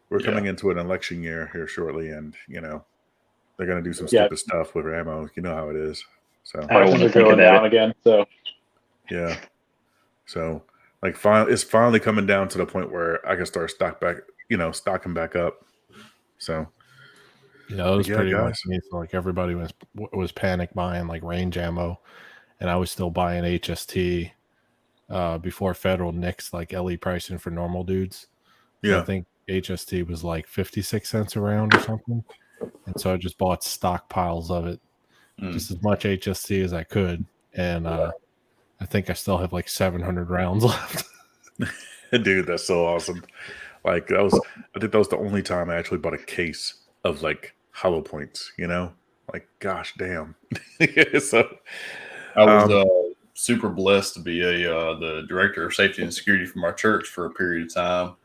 we're coming into an election year here shortly, and, you know, they're going to do some stupid stuff with ammo. You know how it is. So prices are going down again, so. Yeah. So, like, it's finally coming down to the point where I can start stocking back up. So. You know, it was pretty much me. So like everybody was panic buying like range ammo, and I was still buying HST before Federal nixed like LE pricing for normal dudes. So I think HST was like 56 cents a round or something, and so I just bought stockpiles of it, just as much HST as I could, and I think I still have like 700 rounds left. Dude, that's so awesome! Like I think that was the only time I actually bought a case of like hollow points, you know, like gosh damn. So I was super blessed to be the director of safety and security from our church for a period of time,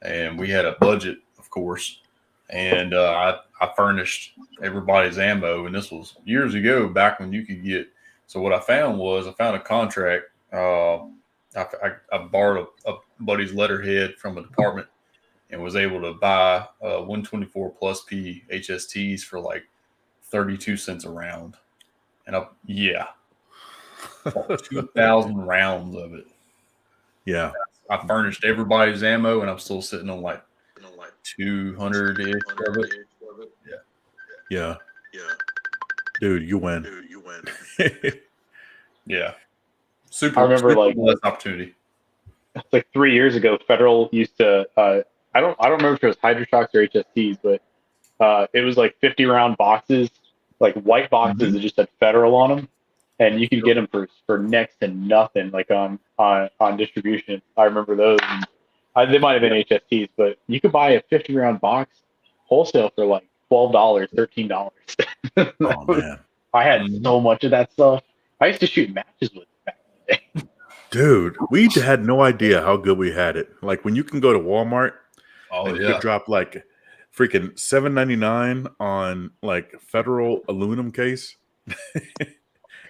and we had a budget, of course, and I furnished everybody's ammo, and this was years ago, back when you could get. So what I found a contract. I borrowed a buddy's letterhead from a department and was able to buy 124 plus P HSTs for like 32 cents a round. And 2,000 rounds of it. Yeah. I furnished everybody's ammo, and I'm still sitting on like 200-ish of it. Yeah. Dude, you win. Yeah. Super. I remember super opportunity. Like 3 years ago, Federal used to. I don't remember if it was Hydroshocks or HSTs, but it was like 50 round boxes, like white boxes that just had Federal on them, and you could get them for next to nothing, like on distribution. I remember those. And they might have been HSTs, but you could buy a 50 round box wholesale for like $12, $13. Oh man, I had so much of that stuff. I used to shoot matches with it back in the day. Dude, we had no idea how good we had it. Like when you can go to Walmart and you could drop like freaking $7.99 on like Federal aluminum case,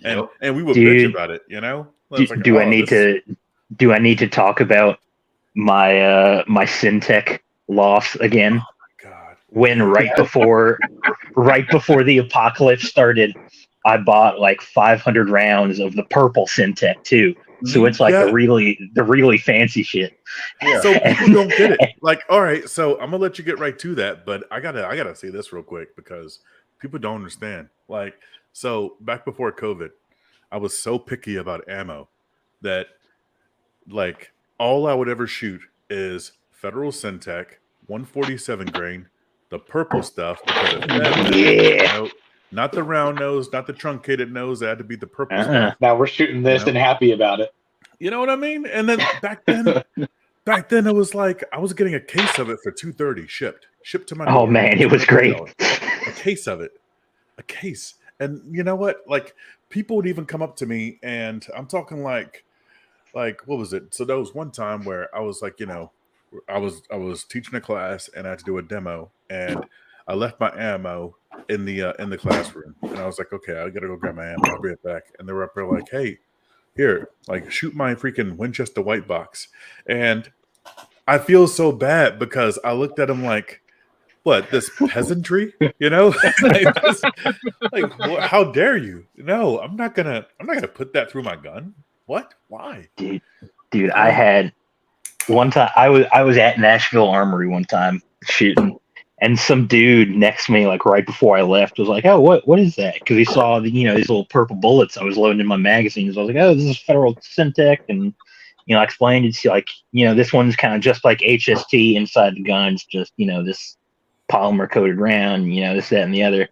and we would bitch about it. You know? Do I need to talk about my my Syntec loss again? God. When right before the apocalypse started, I bought like 500 rounds of the purple Syntec too. So it's like the really fancy shit. Yeah. So people don't get it. Like, all right, so I'm gonna let you get right to that, but I gotta say this real quick because people don't understand. Like, so back before COVID, I was so picky about ammo that like all I would ever shoot is Federal Syntec, 147 grain, the purple stuff because it fed better, you know? Not the round nose, not the truncated nose. It had to be the purple stuff. Now we're shooting this and happy about it. You know what I mean? And then back then it was like I was getting a case of it for $230 shipped to my door. Oh man, it was great. A case of it, a case. And you know what? Like people would even come up to me, and I'm talking like what was it? So there was one time where I was like, you know, I was teaching a class and I had to do a demo, and I left my ammo in the classroom, and I was like, okay, I gotta go grab my ammo. I'll be right back. And they were up there like, hey, here, like shoot my freaking Winchester white box. And I feel so bad because I looked at him like, what, this peasantry, you know? How dare you? No, I'm not gonna put that through my gun. What? Why? Dude, I had one time I was at Nashville Armory one time shooting, and some dude next to me, like right before I left, was like, "Oh, what is that?" Because he saw these little purple bullets I was loading in my magazines. I was like, "Oh, this is Federal Syntec," and I explained it's like this one's kind of just like HST inside the gun. It's just this polymer coated round, this, that, and the other.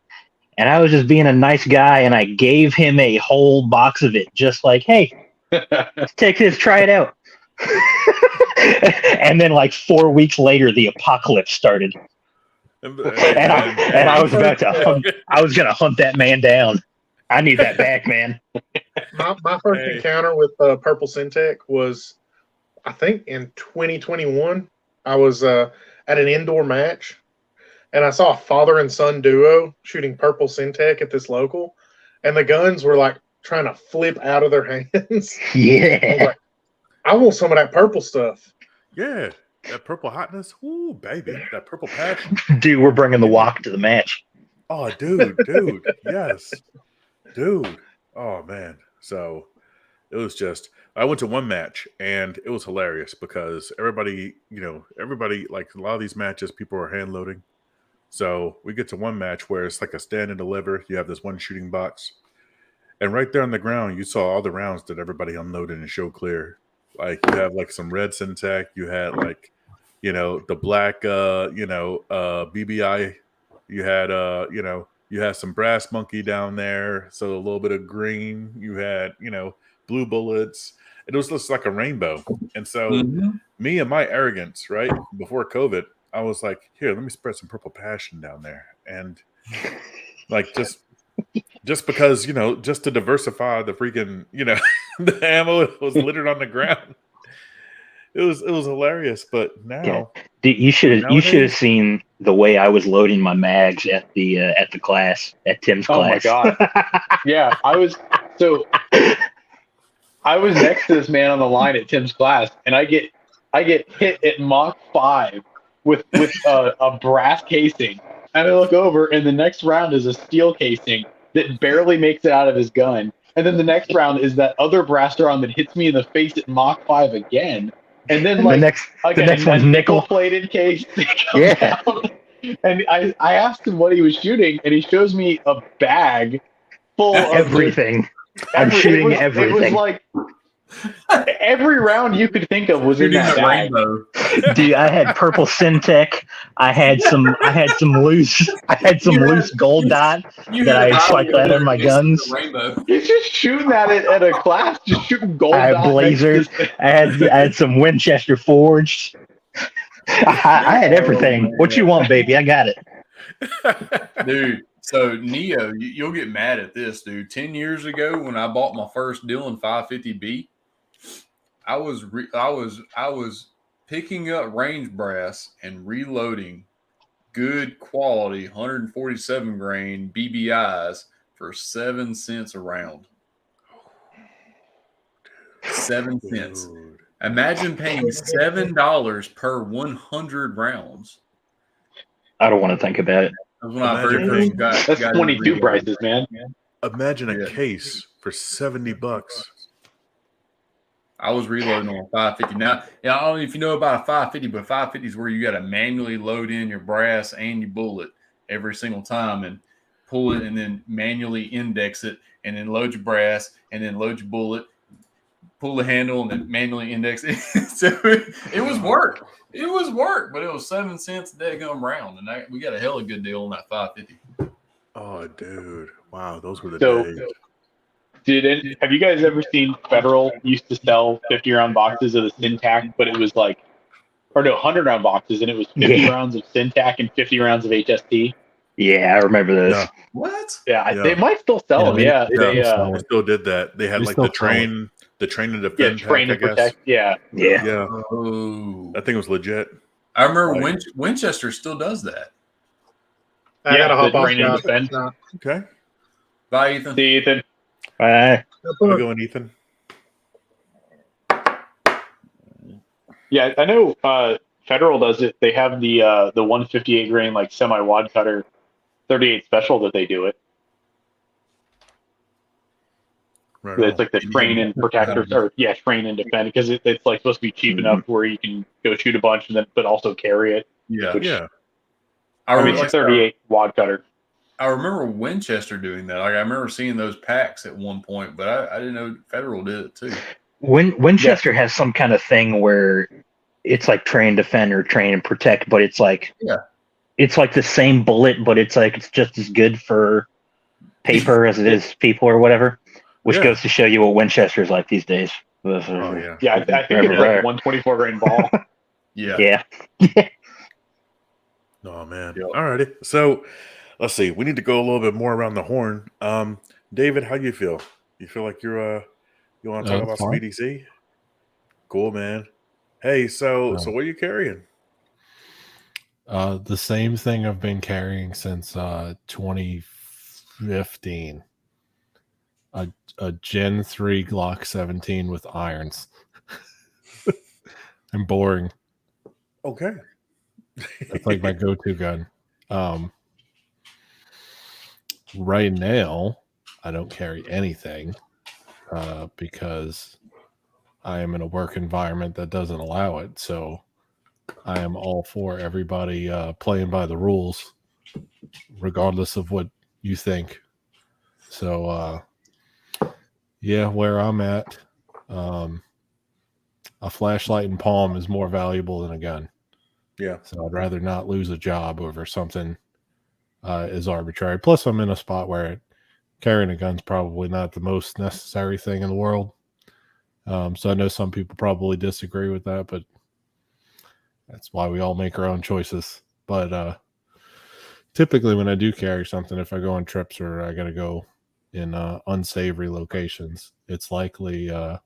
And I was just being a nice guy, and I gave him a whole box of it, just like, "Hey, take this, try it out." And then like 4 weeks later, the apocalypse started. And I was about to I was gonna hunt that man down. I need that back, man. My first encounter with purple Syntec was, I think, in 2021. I was at an indoor match, and I saw a father and son duo shooting purple Syntec at this local, and the guns were like trying to flip out of their hands. Yeah, I want some of that purple stuff. Yeah. That purple hotness, ooh, baby, that purple passion. Dude, we're bringing the wok to the match. Oh, dude, yes, dude. Oh man, so it was just. I went to one match and it was hilarious because everybody, like a lot of these matches, people are hand loading. So we get to one match where it's like a stand and deliver. You have this one shooting box, and right there on the ground, you saw all the rounds that everybody unloaded and showed clear. Like you have like some red Syntec, you had like, the black, BBI, you had, you had some brass monkey down there. So a little bit of green, you had, blue bullets. It was just like a rainbow. And so me and my arrogance, right, before COVID, I was like, here, let me spread some purple passion down there. And like, just because, just to diversify the freaking, the ammo was littered on the ground. It was hilarious, but now you should have seen the way I was loading my mags at the class, at Tim's class. Oh my god! Yeah, I was next to this man on the line at Tim's class, and I get hit at Mach 5 with a brass casing, and I look over, and the next round is a steel casing that barely makes it out of his gun. And then the next round is that other brass round that hits me in the face at Mach 5 again. And then like the next one's nickel plated case. Yeah. Out. And I asked him what he was shooting, and he shows me a bag full of everything. I'm shooting everything. It was like every round you could think of was in that bag. Dude, I had purple Syntec. I had some loose gold dot that I swiped out of my guns. He's just shooting at it at a class, just shooting gold. I had blazers. I had some Winchester forged. I had everything. What you want, baby? I got it. Dude, So Neo, you'll get mad at this, dude. 10 years ago, when I bought my first Dillon 550B, I was picking up range brass and reloading good quality 147 grain BBIs for 7 cents a round. 7 cents. Dude. Imagine paying $7 per 100 rounds. I don't want to think about it. That's when I Imagine very first got. That's got 22 reloaded. prices, man. Imagine a Yeah. case for $70. I was reloading on a 550. Now, I don't know if you know about a 550, but 550 is where you got to manually load in your brass and your bullet every single time and pull it and then manually index it and then load your brass and then load your bullet, pull the handle and then manually index it. So it was work. It was work, but it was 7 cents a daggum round. And we got a hella good deal on that 550. Oh, dude. Wow, those were the So- days. Have you guys ever seen Federal used to sell 50-round boxes of the Syntac, but it was like, or no, 100-round boxes, and it was 50 rounds of Syntac and 50 rounds of HST? Yeah, I remember this. Yeah. What? Yeah, Yeah. they might still sell them. Yeah, They they still did that. They had They like still the train and defend train pack, and I guess. protect. Yeah, Yeah. Yeah, Oh. that thing was legit. I remember Right. Winchester still does that. I gotta hop the off. train and Guys. defend. No. Okay. Bye, Ethan. See, Ethan. Bye. How's it going, Ethan? Yeah, I know Federal does it. They have the 158 grain like semi wad cutter 38 special that they do it. Right. It's like the train and protector, or train and defend, because it's like supposed to be cheap enough where you can go shoot a bunch and then but also carry it. Yeah. Yeah. I mean, it's a 38 wad cutter. I remember Winchester doing that. Like I remember seeing those packs at one point, but I didn't know Federal did it too. Winchester has some kind of thing where it's like train, defend, or train and protect, but it's like it's like the same bullet, but it's like it's just as good for paper as it is people or whatever. Which goes to show you what Winchester's like these days. Oh yeah. Yeah, I think it's like 124 grain ball. Yeah. Oh man. Yep. Alrighty. So let's see. We need to go a little bit more around the horn. David, how do you feel? You feel like you want to talk about some fine. EDC? Cool, man. Hey, so what are you carrying? The same thing I've been carrying since 2015. A Gen 3 Glock 17 with irons. I'm boring. Okay. That's like my go-to gun. Right now, I don't carry anything because I am in a work environment that doesn't allow it. So I am all for everybody playing by the rules, regardless of what you think. So, where I'm at, a flashlight and palm is more valuable than a gun. Yeah. So I'd rather not lose a job over something is arbitrary. Plus, I'm in a spot where carrying a gun's probably not the most necessary thing in the world. So I know some people probably disagree with that, but that's why we all make our own choices. But typically when I do carry something, if I go on trips or I got to go in unsavory locations, it's likely a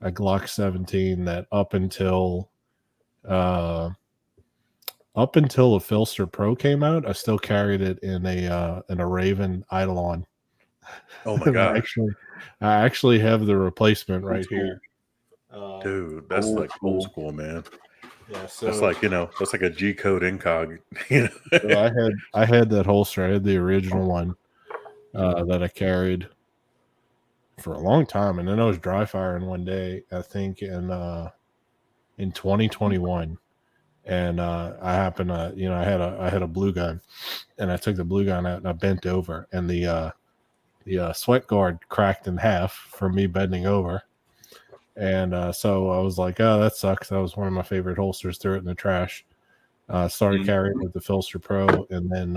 Glock 17 that up until the Filster Pro came out, I still carried it in a Raven Eidolon. Oh my gosh. I actually have the replacement right here. Dude, that's like old school, man. Yeah, so That's like, that's like a G code incog. You know? so I had that holster. I had the original one that I carried for a long time, and then I was dry firing one day, I think in 2021, and I happened to, I had a blue gun, and I took the blue gun out and I bent over, and the sweat guard cracked in half from me bending over. And so I was like, oh, that sucks. That was one of my favorite holsters. Threw it in the trash. Started carrying with the Filster Pro. And then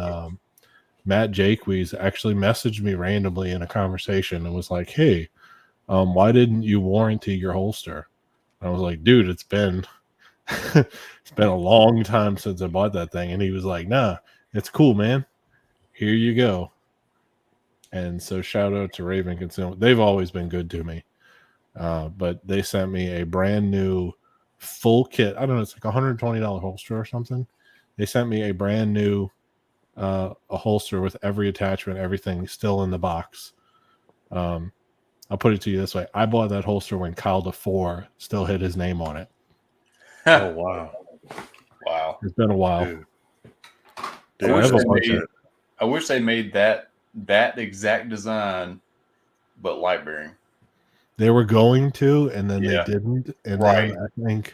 Matt Jaques actually messaged me randomly in a conversation and was like, hey, why didn't you warranty your holster? And I was like, dude, it's been a long time since I bought that thing. And he was like, nah, it's cool, man. here you go. And so shout out to Raven Concealment. They've always been good to me. But they sent me a brand new full kit. I don't know, it's like $120 holster or something. They sent me a brand new a holster with every attachment, everything still in the box. I'll put it to you this way. I bought that holster when Kyle DeFore still had his name on it. Oh, wow. Wow. It's been a while. Dude. I wish they made that exact design, but light bearing. They were going to, and then Yeah. they didn't. And Right. then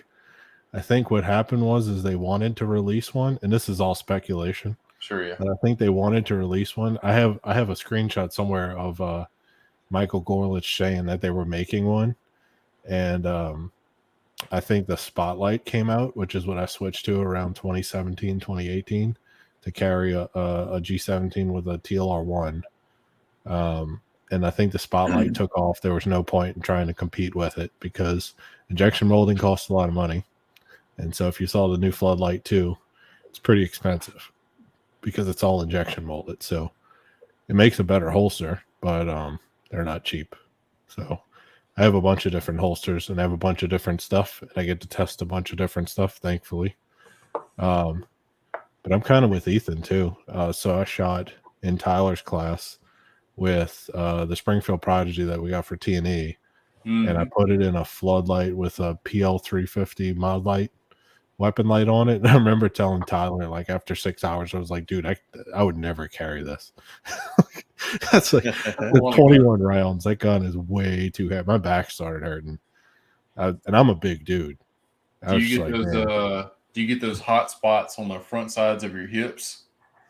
I think what happened was they wanted to release one, and this is all speculation. Sure, yeah. But I think they wanted to release one. I have a screenshot somewhere of Michael Gorlich saying that they were making one, and I think the Spotlight came out, which is what I switched to around 2017, 2018 to carry a G17 with a TLR1. And I think the Spotlight took off. There was no point in trying to compete with it because injection molding costs a lot of money. And so if you saw the new Floodlight 2, it's pretty expensive because it's all injection molded. So it makes a better holster, but they're not cheap. So I have a bunch of different holsters and I have a bunch of different stuff, and I get to test a bunch of different stuff, thankfully. But I'm kind of with Ethan too. So I shot in Tyler's class with the Springfield Prodigy that we got for T&E, and I put it in a Floodlight with a PL350 mod light weapon light on it. And I remember telling Tyler, like after 6 hours, I was like, dude, I would never carry this. That's like the 21 rounds. That gun is way too heavy. My back started hurting. And I'm a big dude. Do you get those hot spots on the front sides of your hips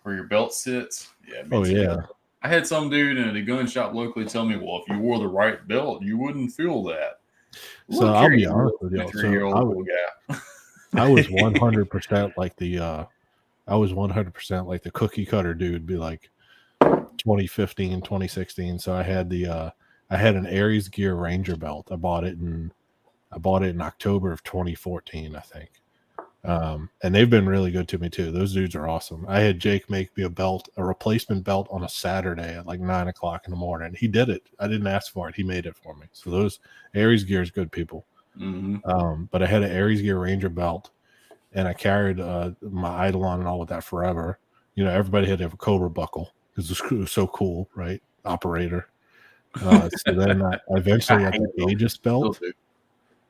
where your belt sits? Yeah. Oh, yeah. I had some dude in a gun shop locally tell me, well, if you wore the right belt, you wouldn't feel that. So I'll be honest with you. I was 100% like the cookie cutter dude, be like 2015, 2016. So I had I had an Aries Gear Ranger belt. I bought it in October of 2014, I think. And they've been really good to me too. Those dudes are awesome. I had Jake make me a replacement belt on a Saturday at like 9 o'clock in the morning. He did it. I didn't ask for it. He made it for me. So those Aries Gear is good people. But I had an Aries Gear Ranger belt, and I carried my Eidolon and all with that forever. You know, everybody had to have a Cobra buckle because it was so cool, right? Operator. So then I eventually got the Aegis belt.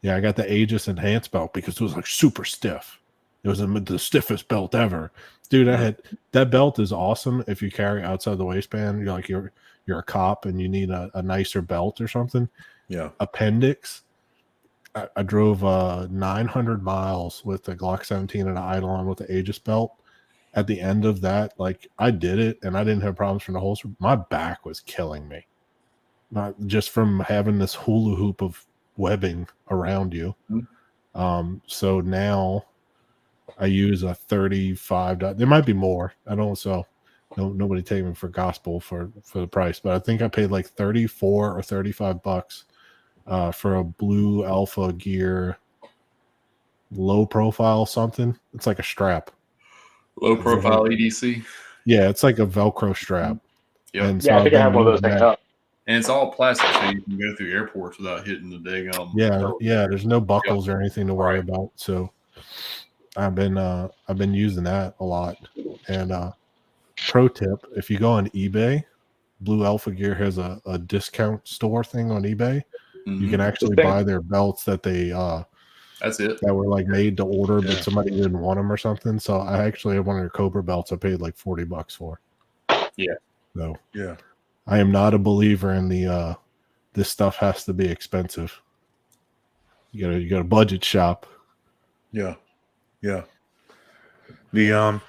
Yeah, I got the Aegis Enhanced belt because it was like super stiff. It was the stiffest belt ever, dude. That belt is awesome if you carry outside the waistband. You're a cop and you need a nicer belt or something. Yeah. Appendix. I drove 900 miles with the Glock 17 and an Eidolon with the Aegis belt. At the end of that, like I did it and I didn't have problems from the holster. My back was killing me, not just from having this hula hoop of webbing around you. So now I use a 35. There might be more. I don't. So nobody take me for gospel for the price, but I think I paid like 34 or 35 bucks for a blue Alpha Gear low profile something. It's like a strap. Low profile EDC. Yeah, it's like a Velcro strap. Yep. And yeah, I think I have one of those things up. And it's all plastic, so you can go through airports without hitting the daggum. Yeah. There's no buckles or anything to worry about. So I've been using that a lot. And pro tip: if you go on eBay, Blue Alpha Gear has a discount store thing on eBay. You can actually buy their belts that they that's it. That were like made to order, but somebody didn't want them or something. So I actually have one of their Cobra belts I paid like $40 for. Yeah. So yeah. I am not a believer in the this stuff has to be expensive. You got a budget shop. Yeah. Yeah. The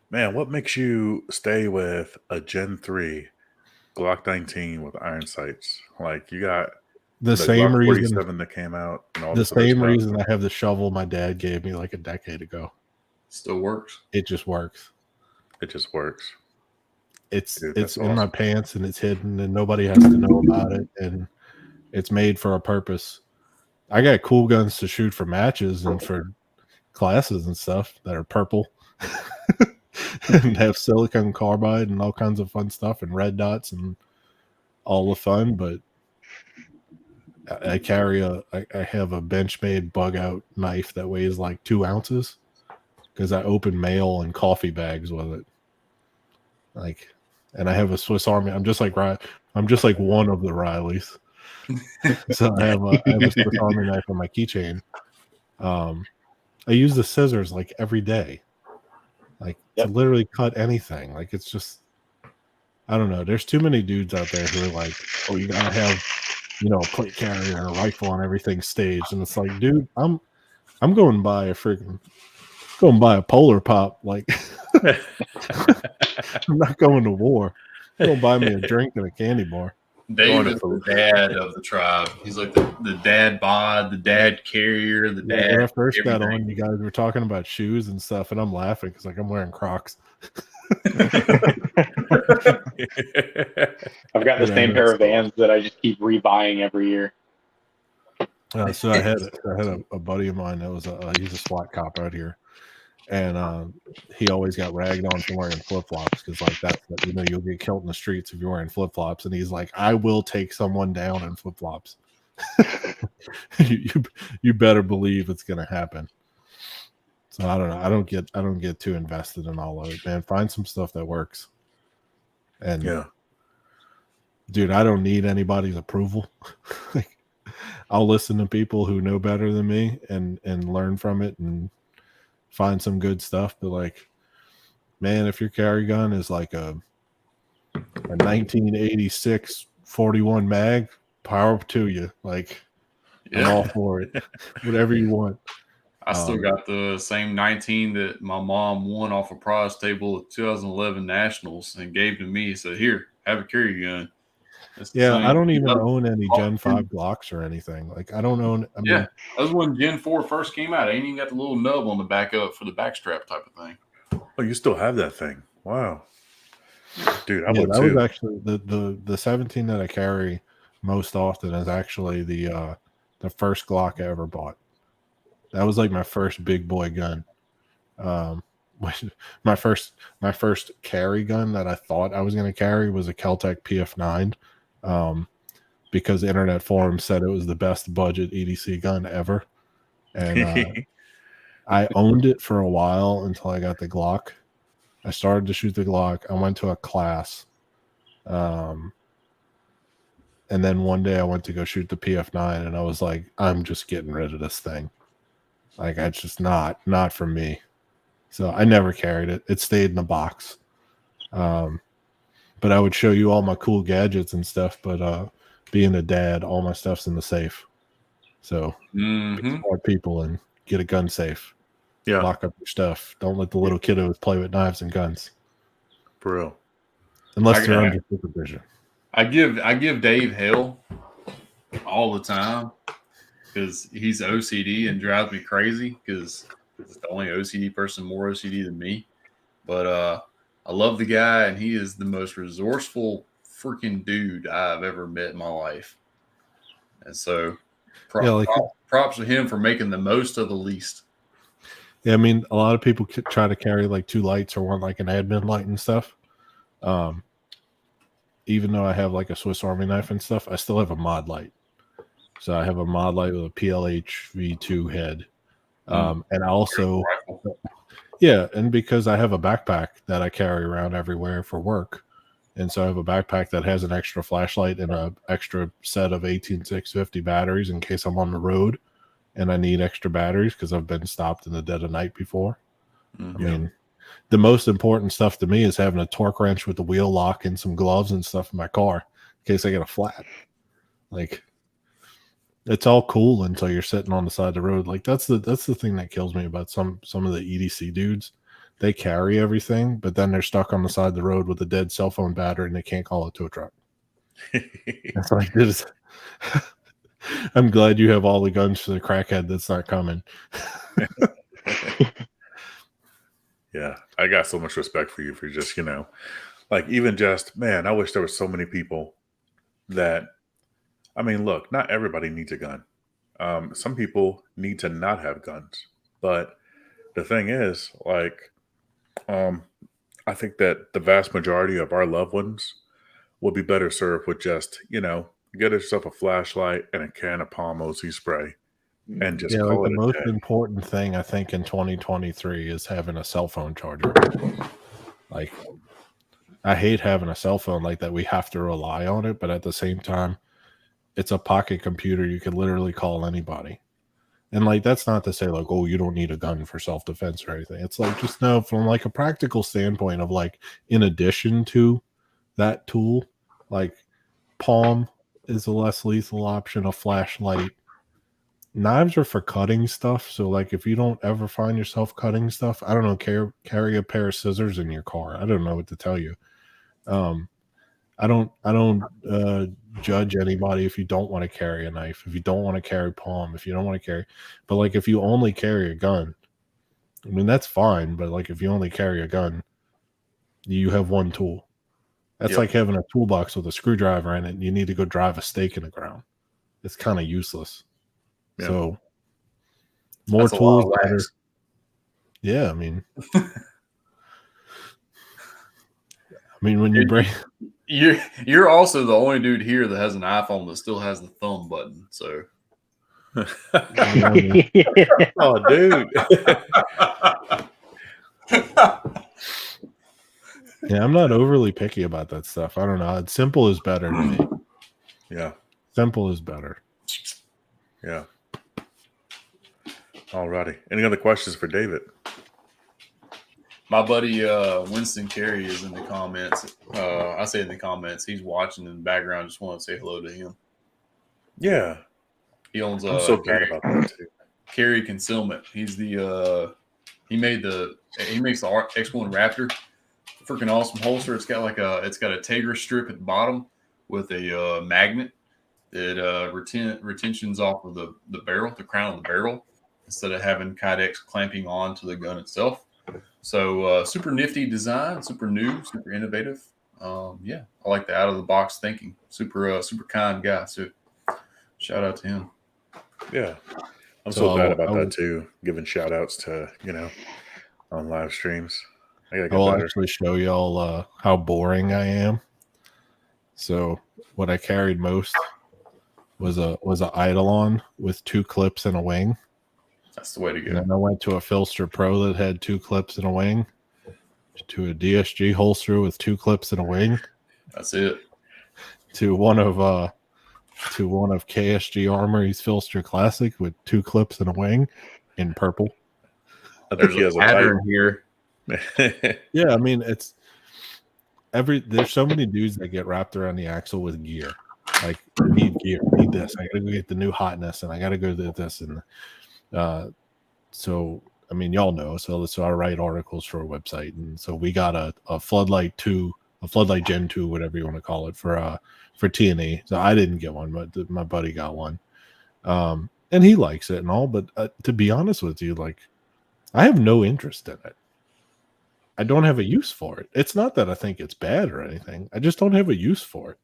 man, what makes you stay with a Gen 3 Glock 19 with iron sights? Like you got the same Glock reason 47 that came out. And all the this other same stuff. reason I have the shovel my dad gave me like a decade ago. Still works. It just works. It just works. It's Dude, it's in awesome. my pants and it's hidden and nobody has to know about it, and it's made for a purpose. I got cool guns to shoot for matches and for classes and stuff that are purple. and have silicon carbide and all kinds of fun stuff and red dots and all the fun. But I have a Benchmade bug out knife that weighs like 2 ounces because I open mail and coffee bags with it. Like, and I have a Swiss Army. I'm just like one of the Rileys. So I have a Swiss Army knife on my keychain. I use the scissors like every day, like to literally cut anything. Like, it's just, I don't know. There's too many dudes out there who are like, oh, you gotta have, a plate carrier and a rifle and everything staged. And it's like, dude, I'm going to buy a Polar Pop. Like, I'm not going to war. I'm going to buy me a drink and a candy bar. Dave is the dad of the tribe. He's like the dad bod, the dad carrier, the dad. When I first got on, you guys were talking about shoes and stuff, and I'm laughing because like I'm wearing Crocs. I've got the same pair of Vans that I just keep rebuying every year. So I had a buddy of mine that was he's a SWAT cop out here, and he always got ragged on for wearing flip flops because like that's you'll get killed in the streets if you're wearing flip flops, and he's like, I will take someone down in flip flops. you better believe it's gonna happen. So I don't know. I don't get too invested in all of it, man. Find some stuff that works. And yeah, dude, I don't need anybody's approval. Like, I'll listen to people who know better than me and learn from it and find some good stuff. But like, man, if your carry gun is like a 1986 41 mag, power up to you. Like, I'm all for it. Whatever you want. I still got the same 19 that my mom won off a prize table at 2011 Nationals and gave to me. Said, "Here, have a carry gun." Yeah, I don't even own any Gen 5 Glocks or anything. Like, I don't own. I mean, that was when Gen 4 first came out. I ain't even got the little nub on the back of it for the backstrap type of thing. Oh, you still have that thing? Wow, dude, I would that too. was actually the 17 that I carry most often is actually the first Glock I ever bought. That was like my first big boy gun. My first carry gun that I thought I was going to carry was a Keltec PF9, because the internet forum said it was the best budget EDC gun ever, and I owned it for a while until I got the Glock. I started to shoot the Glock. I went to a class, and then one day I went to go shoot the PF9, and I was like, I'm just getting rid of this thing. Like, it's just not for me. So I never carried it. It stayed in the box. But I would show you all my cool gadgets and stuff. But being a dad, all my stuff's in the safe. So smart people and get a gun safe. Yeah, lock up your stuff. Don't let the little kiddos play with knives and guns. For real. Unless they're under supervision. I give Dave hell all the time because he's OCD and drives me crazy because he's the only OCD person more OCD than me. But I love the guy, and he is the most resourceful freaking dude I've ever met in my life. And so props to him for making the most of the least. Yeah, I mean, a lot of people try to carry like 2 lights or one like an admin light and stuff. Even though I have like a Swiss Army knife and stuff, I still have a mod light. So I have a mod light with a PLH V2 head. And I also, and because I have a backpack that I carry around everywhere for work. And so I have a backpack that has an extra flashlight and an extra set of 18650 batteries in case I'm on the road and I need extra batteries because I've been stopped in the dead of night before. I mean, the most important stuff to me is having a torque wrench with the wheel lock and some gloves and stuff in my car in case I get a flat. Like, it's all cool until you're sitting on the side of the road. Like, that's the thing that kills me about some of the EDC dudes. They carry everything, but then they're stuck on the side of the road with a dead cell phone battery and they can't call a tow truck. It's like this. I'm glad you have all the guns for the crackhead that's not coming. Yeah, I got so much respect for you for just, like, even just, man, I wish there were so many people that, I mean, look, not everybody needs a gun. Some people need to not have guns. But the thing is, like, I think that the vast majority of our loved ones would be better served with just, get yourself a flashlight and a can of Palm OC spray and just Yeah, like call the it a most day. important thing I think in 2023 is having a cell phone charger. Like, I hate having a cell phone like that. We have to rely on it, but at the same time, it's a pocket computer. You can literally call anybody. And like, that's not to say like, oh, you don't need a gun for self-defense or anything. It's like, just know from like a practical standpoint of like, in addition to that tool, like Palm is a less lethal option, a flashlight. Knives are for cutting stuff. So like, if you don't ever find yourself cutting stuff, I don't know, carry a pair of scissors in your car. I don't know what to tell you. I don't judge anybody if you don't want to carry a knife, if you don't want to carry Palm, if you don't want to carry, but like if you only carry a gun, I mean that's fine. But like if you only carry a gun, you have one tool. That's like having a toolbox with a screwdriver in it. And you need to go drive a stake in the ground. It's kind of useless. Yeah. So more That's tools, better. Yeah, I mean, when you bring. You're also the only dude here that has an iPhone that still has the thumb button. So, oh, dude. Yeah, I'm not overly picky about that stuff. I don't know. It's simple is better to me. Yeah, simple is better. Yeah. Alrighty. Any other questions for David? My buddy Winston Carey is in the comments. I say in the comments, he's watching in the background. Just want to say hello to him. Yeah, he owns. I'm so glad about that too. Carey Concealment. He's the he makes the X1 Raptor. Freaking awesome holster. It's got a Tegra strip at the bottom with a magnet that retentions off of the barrel, the crown of the barrel, instead of having Kydex clamping on to the gun itself. So super nifty design, super new, super innovative. Yeah, I like the out of the box thinking. Super kind guy. So shout out to him. Yeah, I'm so glad about that too. Giving shout outs to on live streams. I'll actually show y'all how boring I am. So what I carried most was a Eidolon with 2 clips and a wing. That's the way to go. And then I went to a Filster Pro that had 2 clips and a wing, to a DSG holster with 2 clips and a wing. That's it. To one of KSG Armory's Filster Classic with 2 clips and a wing in purple. I think he has a pattern here. Yeah, I mean there's so many dudes that get wrapped around the axle with gear. Like, need gear, need this. I gotta go get the new hotness, and I gotta go do this, and so I mean, y'all know. So I write articles for a website, and so we got a Floodlight 2, a Floodlight Gen 2, whatever you want to call it, for T&E. So I didn't get one, but my buddy got one, and he likes it and all. But to be honest with you, like, I have no interest in it. I don't have a use for it. It's not that I think it's bad or anything. I just don't have a use for it.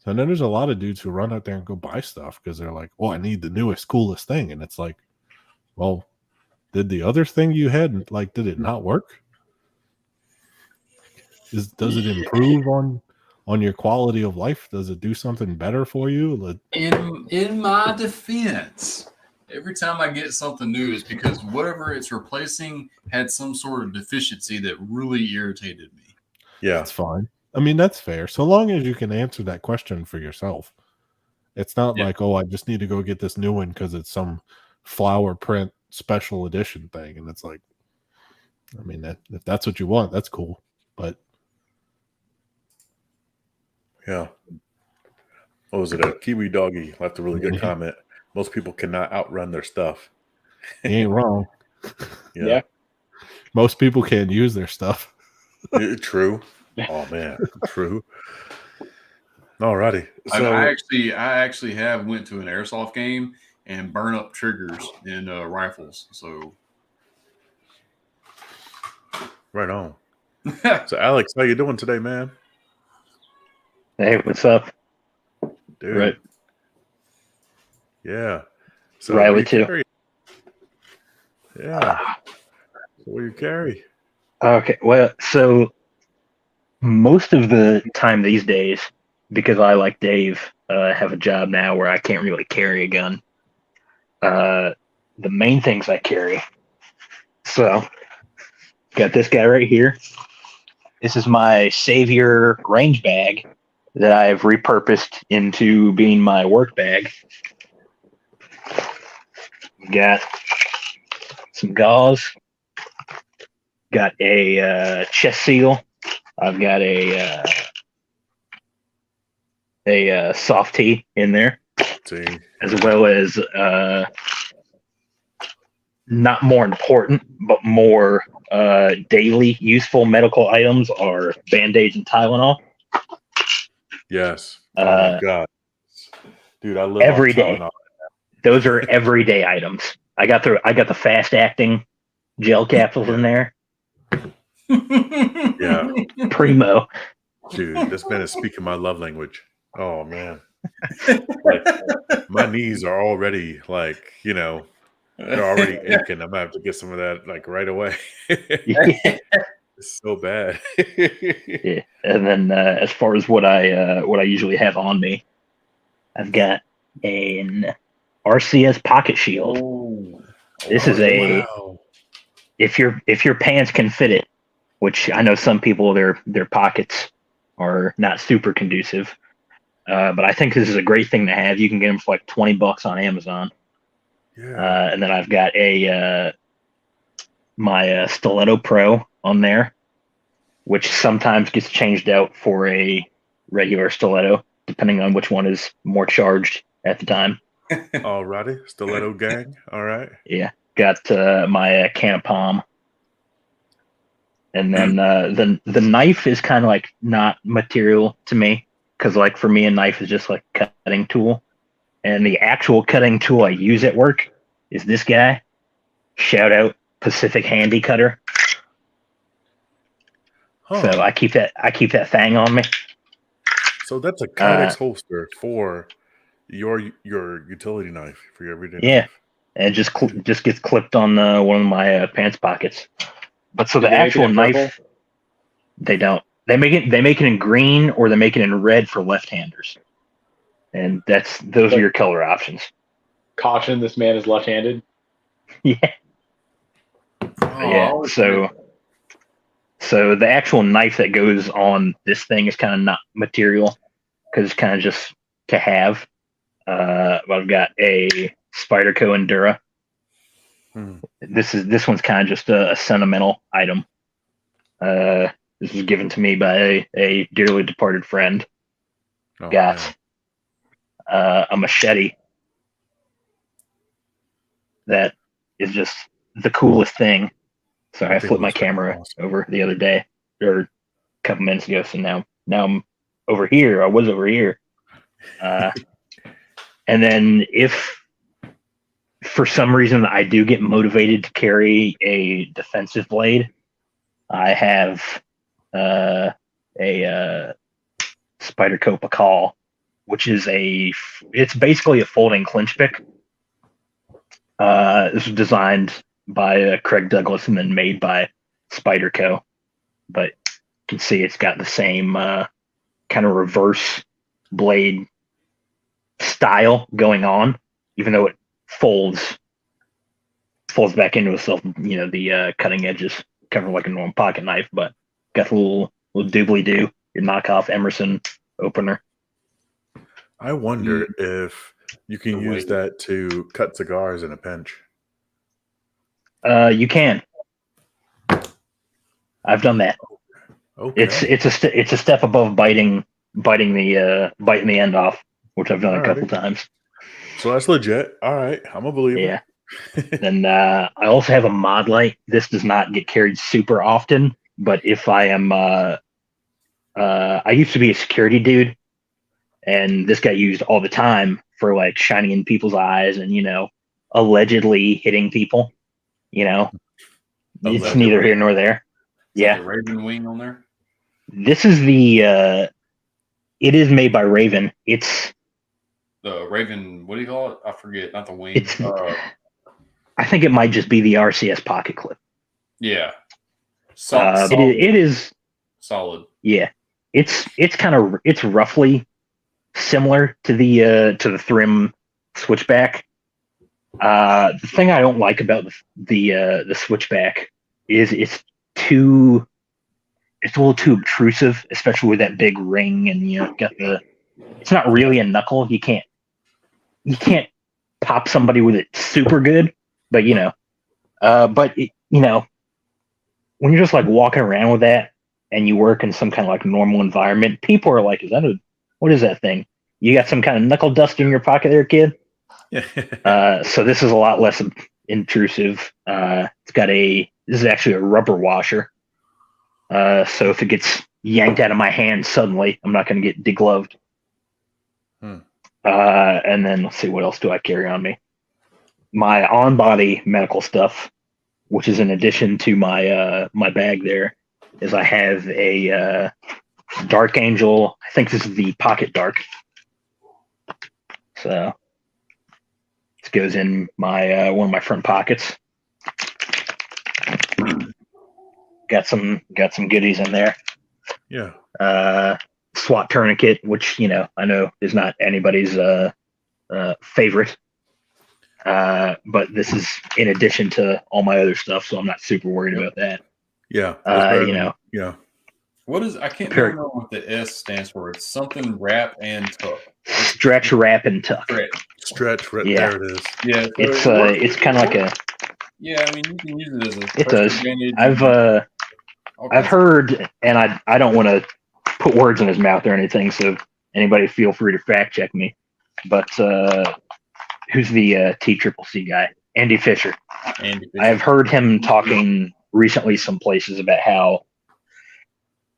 So then there's a lot of dudes who run out there and go buy stuff because they're like, "Oh, I need the newest, coolest thing," and it's like, well, did the other thing you had, did it not work? Does it improve on your quality of life? Does it do something better for you? In my defense, every time I get something new, it's because whatever it's replacing had some sort of deficiency that really irritated me. Yeah, that's fine. I mean, that's fair. So long as you can answer that question for yourself. It's not like, oh, I just need to go get this new one because it's some flower print special edition thing. And it's like, I mean, if that's what you want, that's cool. But yeah. What was it? A Kiwi Doggy left a really good comment. Most people cannot outrun their stuff. He ain't wrong. Yeah. Most people can't use their stuff. True. Oh man, true. Alrighty. So I actually have went to an airsoft game and burn up triggers in rifles. So right on. So Alex, how you doing today, man? Hey, what's up? Dude. Right. Yeah. So right with you. Yeah. So what do you carry? Okay. Well, so most of the time these days, because I, like Dave, have a job now where I can't really carry a gun. The main things I carry. So, got this guy right here. This is my Savior range bag that I've repurposed into being my work bag. Got some gauze. Got a chest seal. I've got a soft tee in there, as well as not more important, but more daily useful medical items are Band-Aids and Tylenol. Yes. Oh my God. Dude, I live every off day. Tylenol. Those are everyday items. I got the fast acting gel capsules in there. Yeah. Primo. Dude, this man is speaking my love language. Oh man. Like, my knees are already like, they're already aching. I'm gonna have to get some of that like right away. Yeah. It's so bad. Yeah. And then as far as what I usually have on me, I've got an RCS pocket shield. Oh. This is a wow. if your pants can fit it, which I know some people their pockets are not super conducive, but I think this is a great thing to have. You can get them for like $20 on Amazon. Yeah. And then I've got my Stiletto Pro on there, which sometimes gets changed out for a regular stiletto, depending on which one is more charged at the time. Alrighty. Stiletto gang. All right. Yeah. Got my can palm. And then the knife is kind of like not material to me, because like for me a knife is just like a cutting tool, and the actual cutting tool I use at work is this guy. Shout out Pacific Handy Cutter. Huh. So I keep that thing on me. So that's a Kydex holster for your utility knife, for your everyday knife. And it just gets clipped on one of my pants pockets. But so Do the they make it actual in knife, purple? they don't. They make it in green, or they make it in red for left-handers, and those are your color options. Caution: this man is left-handed. Yeah. Oh, Yeah. So the actual knife that goes on this thing is kind of not material, because it's kind of just to have. But I've got a Spyderco Endura. This one's kind of just a sentimental item. This was given to me by a dearly departed friend. Oh, Got man. a machete that is just the coolest thing. Sorry, I flipped my camera over the other day, or a couple minutes ago. So now I'm over here. I was over here. And then if for some reason I do get motivated to carry a defensive blade, I have a Spyderco Pakal, which is it's basically a folding clinch pick. This was designed by Craig Douglas and then made by Spyderco, but you can see it's got the same kind of reverse blade style going on, even though it folds back into itself. The cutting edges cover like a normal pocket knife, but got a little doobly doo, your knockoff Emerson opener. I wonder if you can use that to cut cigars in a pinch. You can. I've done that. Okay. It's a step above biting the end off, which I've done a couple times. So that's legit. All right, I'm a believer. Yeah. And I also have a mod light. This does not get carried super often, but if I am, I used to be a security dude, and this got used all the time for like shining in people's eyes and allegedly hitting people. It's neither here nor there. Yeah. The Raven wing on there. This is it is made by Raven. It's the Raven. What do you call it? I forget. Not the wing. I think it might just be the RCS pocket clip. Yeah. It is solid. Yeah, it's roughly similar to the Thrim switchback. The thing I don't like about the switchback is it's a little too obtrusive, especially with that big ring, and it's not really a knuckle. You can't pop somebody with it super good, but when you're just like walking around with that and you work in some kind of like normal environment, people are like, what is that thing? You got some kind of knuckle dust in your pocket there, kid? So this is a lot less intrusive. This is actually a rubber washer. So if it gets yanked out of my hand suddenly, I'm not going to get degloved. And then let's see, what else do I carry on me? My on-body medical stuff, which is in addition to my bag there, is I have a Dark Angel. I think this is the Pocket Dark. So this goes in my one of my front pockets. Got some goodies in there. Yeah. SWAT tourniquet, which I know is not anybody's favorite. But this is in addition to all my other stuff, so I'm not super worried about that. Yeah. Yeah. What is, I can't remember what the S stands for. It's something wrap and tuck. Stretch, wrap, and tuck. Stretch, wrap, yeah. There it is. Yeah. So it's kind of like a. Yeah, I mean, you can use it as a. It does. I've heard, and I don't want to put words in his mouth or anything, so anybody feel free to fact check me. But who's the TCCC guy? Andy Fisher. I've heard him talking recently some places about how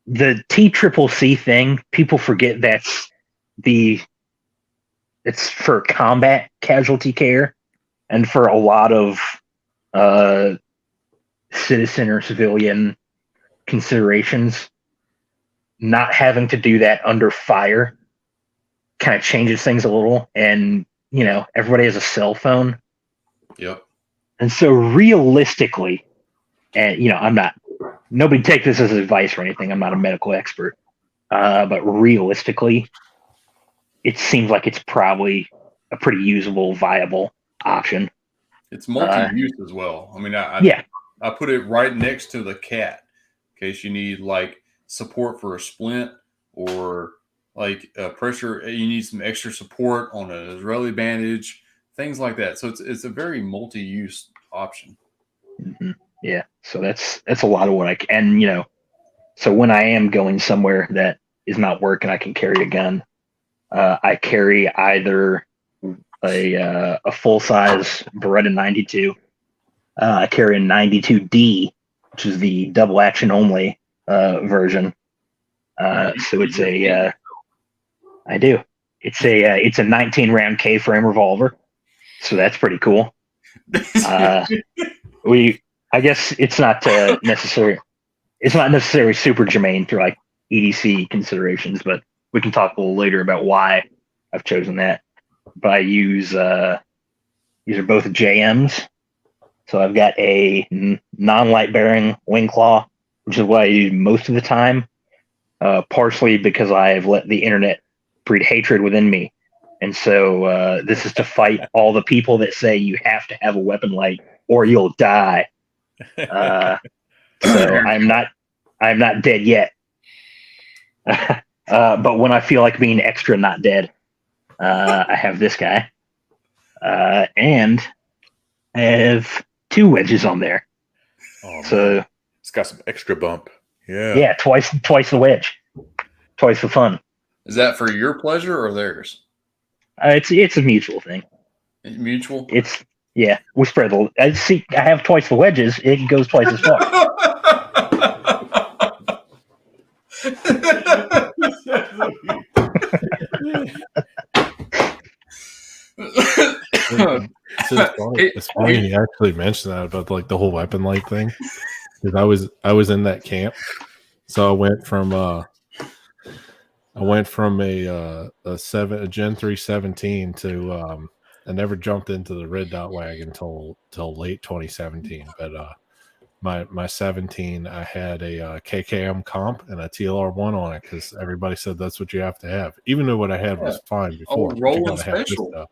the TCCC thing, people forget it's for combat casualty care, and for a lot of citizen or civilian considerations, not having to do that under fire kind of changes things a little. And everybody has a cell phone. Yep. And so realistically, and nobody take this as advice or anything, I'm not a medical expert, but realistically, it seems like it's probably a pretty usable, viable option. It's multi-use as well. I mean, I put it right next to the cat in case you need like support for a splint or like pressure. You need some extra support on an Israeli bandage, things like that. So it's a very multi-use option. Mm-hmm. Yeah. So that's a lot of what I can, so when I am going somewhere that is not work and I can carry a gun, I carry either a full-size Beretta 92. I carry a 92D, which is the double action only version. So it's I do. It's a 19 round K frame revolver. So that's pretty cool. I guess it's not necessary. It's not necessarily super germane for like EDC considerations, but we can talk a little later about why I've chosen that. But I use these are both JMs. So I've got a non-light bearing wing claw, which is what I use most of the time, partially because I have let the internet breed hatred within me. And so this is to fight all the people that say you have to have a weapon light or you'll die. So I'm not dead yet. But when I feel like being extra not dead, I have this guy. And I have 2 wedges on there. Oh, so it's got some extra bump. Yeah. Yeah, twice the wedge. Twice the fun. Is that for your pleasure or theirs? It's a mutual thing. Mutual? We spread the. I have twice the wedges. It goes twice as far. It's funny you actually mentioned that about like the whole weapon light thing, because I was in that camp, so I went from a Gen 3 17 to I never jumped into the red dot wagon until late 2017, but my 17, I had a KKM comp and a TLR1 on it because everybody said that's what you have to have. Even though what I had was fine before. Oh, but you rolling gotta have this special. stuff.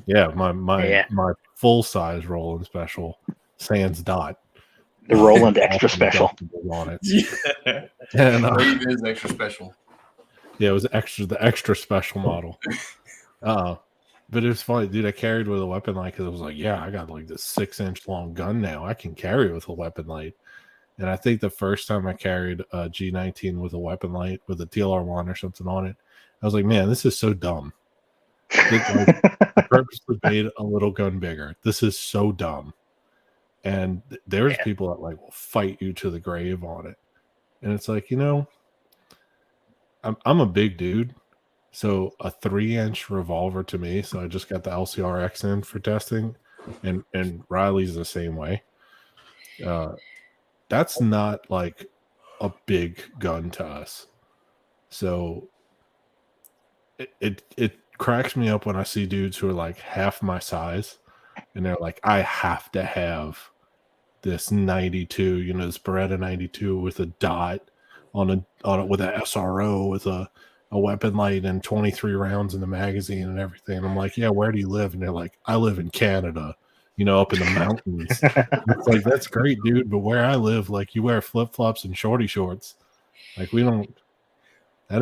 Yeah, my full size Roland special, sans dot. The Roland extra special on it. Yeah. And, Wave is extra special. Yeah, it was the extra special model. But it was funny, dude. I carried with a weapon light because I was like, yeah, I got like this 6-inch long gun now. I can carry with a weapon light. And I think the first time I carried a G19 with a weapon light with a TLR1 or something on it, I was like, man, this is so dumb. I purposely made a little gun bigger. This is so dumb. And there's people that like will fight you to the grave on it. And it's like, I'm a big dude. So a 3-inch revolver to me. So I just got the LCRX in for testing, and Riley's the same way. That's not like a big gun to us. So it cracks me up when I see dudes who are like half my size, and they're like, I have to have this 92, this Beretta 92 with a dot on it with an SRO with a weapon light and 23 rounds in the magazine and everything. And I'm like, yeah, where do you live? And they're like, I live in Canada, up in the mountains. It's like, that's great, dude. But where I live, like, you wear flip-flops and shorty shorts. Like, that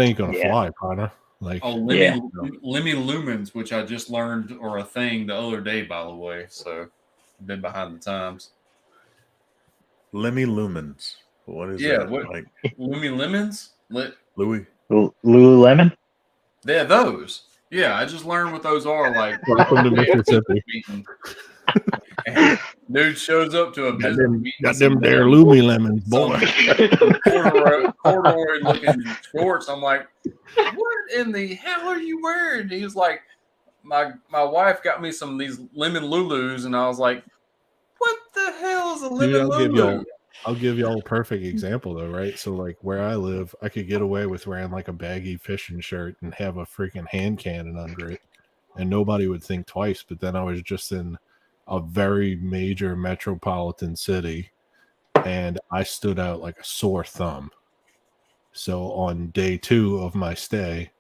ain't going to fly, partner. Like, Lemmy lumens, which I just learned are a thing the other day, by the way. So I've been behind the times. Lemmy lumens. What is that? What? Like Lemmy lemons? Louis? Lululemon? Yeah, those. Yeah, I just learned what those are. Like, welcome to Mississippi. Dude shows up to a business meeting. Got them there Lululemons, boy. Corduroy looking shorts. I'm like, what in the hell are you wearing? He was like, my wife got me some of these lemon Lulus, and I was like, what the hell is a lemon Lulu? I'll give y'all a perfect example though, right? So like where I live, I could get away with wearing like a baggy fishing shirt and have a freaking hand cannon under it, and nobody would think twice. But then I was just in a very major metropolitan city, and I stood out like a sore thumb. So on day 2 of my stay,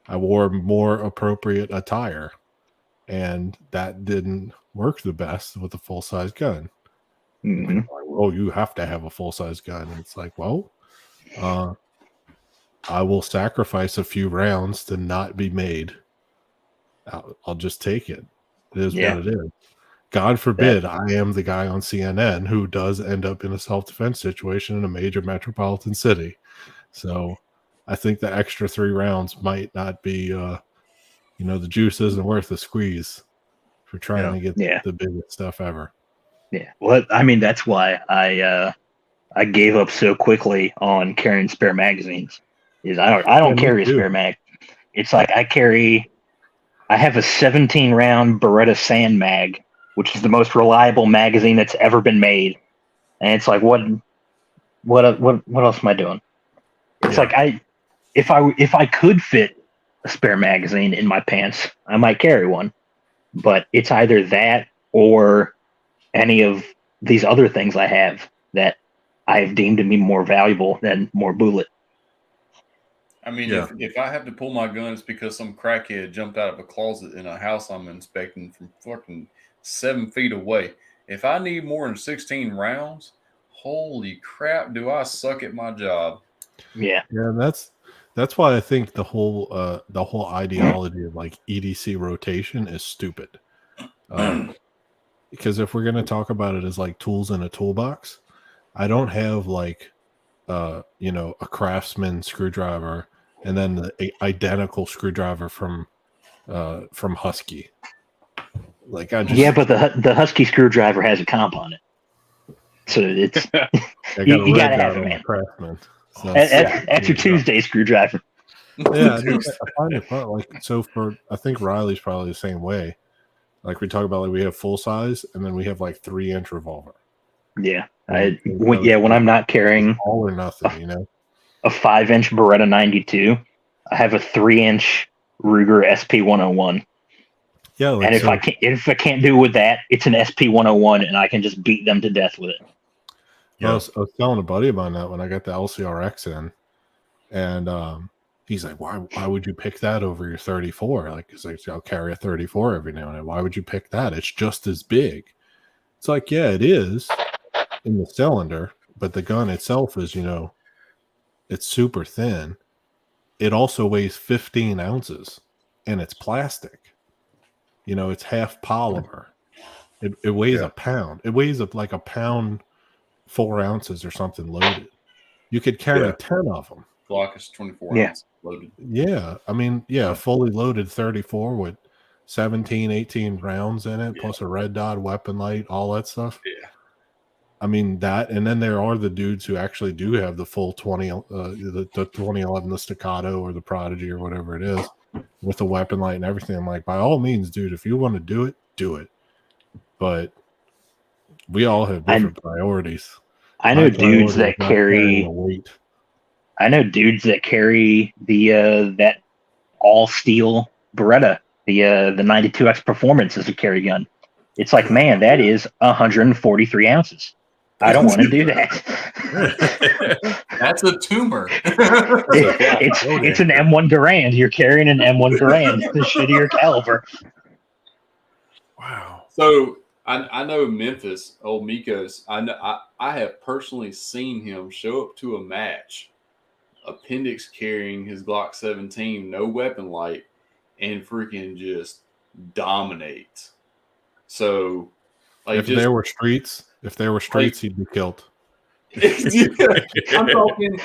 I wore more appropriate attire, and that didn't work the best with a full-size gun. Mm-hmm. Oh, you have to have a full-size gun. And it's like, well, I will sacrifice a few rounds to not be made. I'll just take it. It is what it is. God forbid I am the guy on CNN who does end up in a self-defense situation in a major metropolitan city. So I think the extra 3 rounds might not be, the juice isn't worth the squeeze for trying to get the biggest stuff ever. Yeah. Well, I mean, that's why I gave up so quickly on carrying spare magazines. Is I don't carry a spare mag. It's like I have a 17-round Beretta Sand Mag, which is the most reliable magazine that's ever been made. And it's like, what else am I doing? It's like if I could fit a spare magazine in my pants, I might carry one. But it's either that or any of these other things I have that I've deemed to be more valuable than more bullet. I mean, if I have to pull my gun, it's because some crackhead jumped out of a closet in a house I'm inspecting from fucking 7 feet away. If I need more than 16 rounds, holy crap, do I suck at my job? Yeah. Yeah, that's why I think the whole ideology of like EDC rotation is stupid. Because if we're going to talk about it as like tools in a toolbox, I don't have like, a Craftsman screwdriver and then the identical screwdriver from Husky. Like but the Husky screwdriver has a comp on it, so it's you gotta have it, man. Craftsman. So that's your Tuesday screwdriver. Yeah, I find it fun. Like, so I think Riley's probably the same way. Like we talk about, like we have full size and then we have like 3-inch revolver. Yeah. When I'm not carrying all or nothing, a 5-inch Beretta 92, I have a 3-inch Ruger SP101. Yeah, and if I can't do with that, it's an SP101, and I can just beat them to death with it. Yeah. I was telling a buddy of mine that when I got the LCRX in, and he's like, why would you pick that over your 34? Like, it's like, I'll carry a 34 every now and then. Why would you pick that? It's just as big. It's like, yeah, it is in the cylinder, but the gun itself is, it's super thin. It also weighs 15 ounces, and it's plastic. It's half polymer. It weighs a pound. It weighs like a pound, 4 ounces or something loaded. You could carry 10 of them. Glock is 24 ounces loaded. Yeah. I mean, fully loaded 34 with 17, 18 rounds in it, plus a red dot, weapon light, all that stuff. Yeah. I mean, that, and then there are the dudes who actually do have the full 20, the 2011, the Staccato or the Prodigy or whatever it is, with the weapon light and everything. I'm like, by all means, dude, if you want to do it, do it. But we all have different priorities. I know dudes that carry weight. I know dudes that carry the that all steel Beretta, the 92X Performance as a carry gun. It's like, man, that is 143 ounces. I don't want to do that. That's a tumor. It's an M1 Garand. You're carrying an M1 Garand, the shittier caliber. Wow. So I know Memphis, old Mikos. I have personally seen him show up to a match, appendix carrying his Glock 17, no weapon light, and freaking just dominate. So, like, if there were streets, he'd be killed. I'm talking.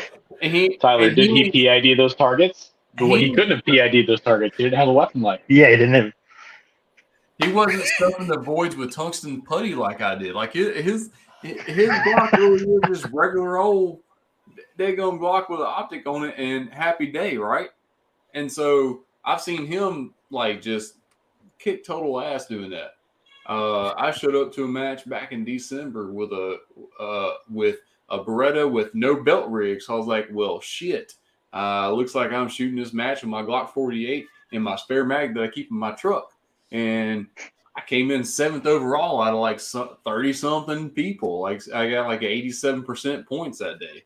Tyler, did he PID those targets? He couldn't have PID'd those targets. He didn't have a weapon light. Yeah, he didn't have. He wasn't stuffing the voids with tungsten putty like I did. Like his Glock really is just regular old daggone Glock with an optic on it and happy day, right? And so I've seen him like just kick total ass doing that. I showed up to a match back in December with a Beretta with no belt rig. So I was like, well, shit. Looks like I'm shooting this match with my Glock 48 and my spare mag that I keep in my truck. And I came in 7th overall out of like 30-something people. Like I got like 87% points that day.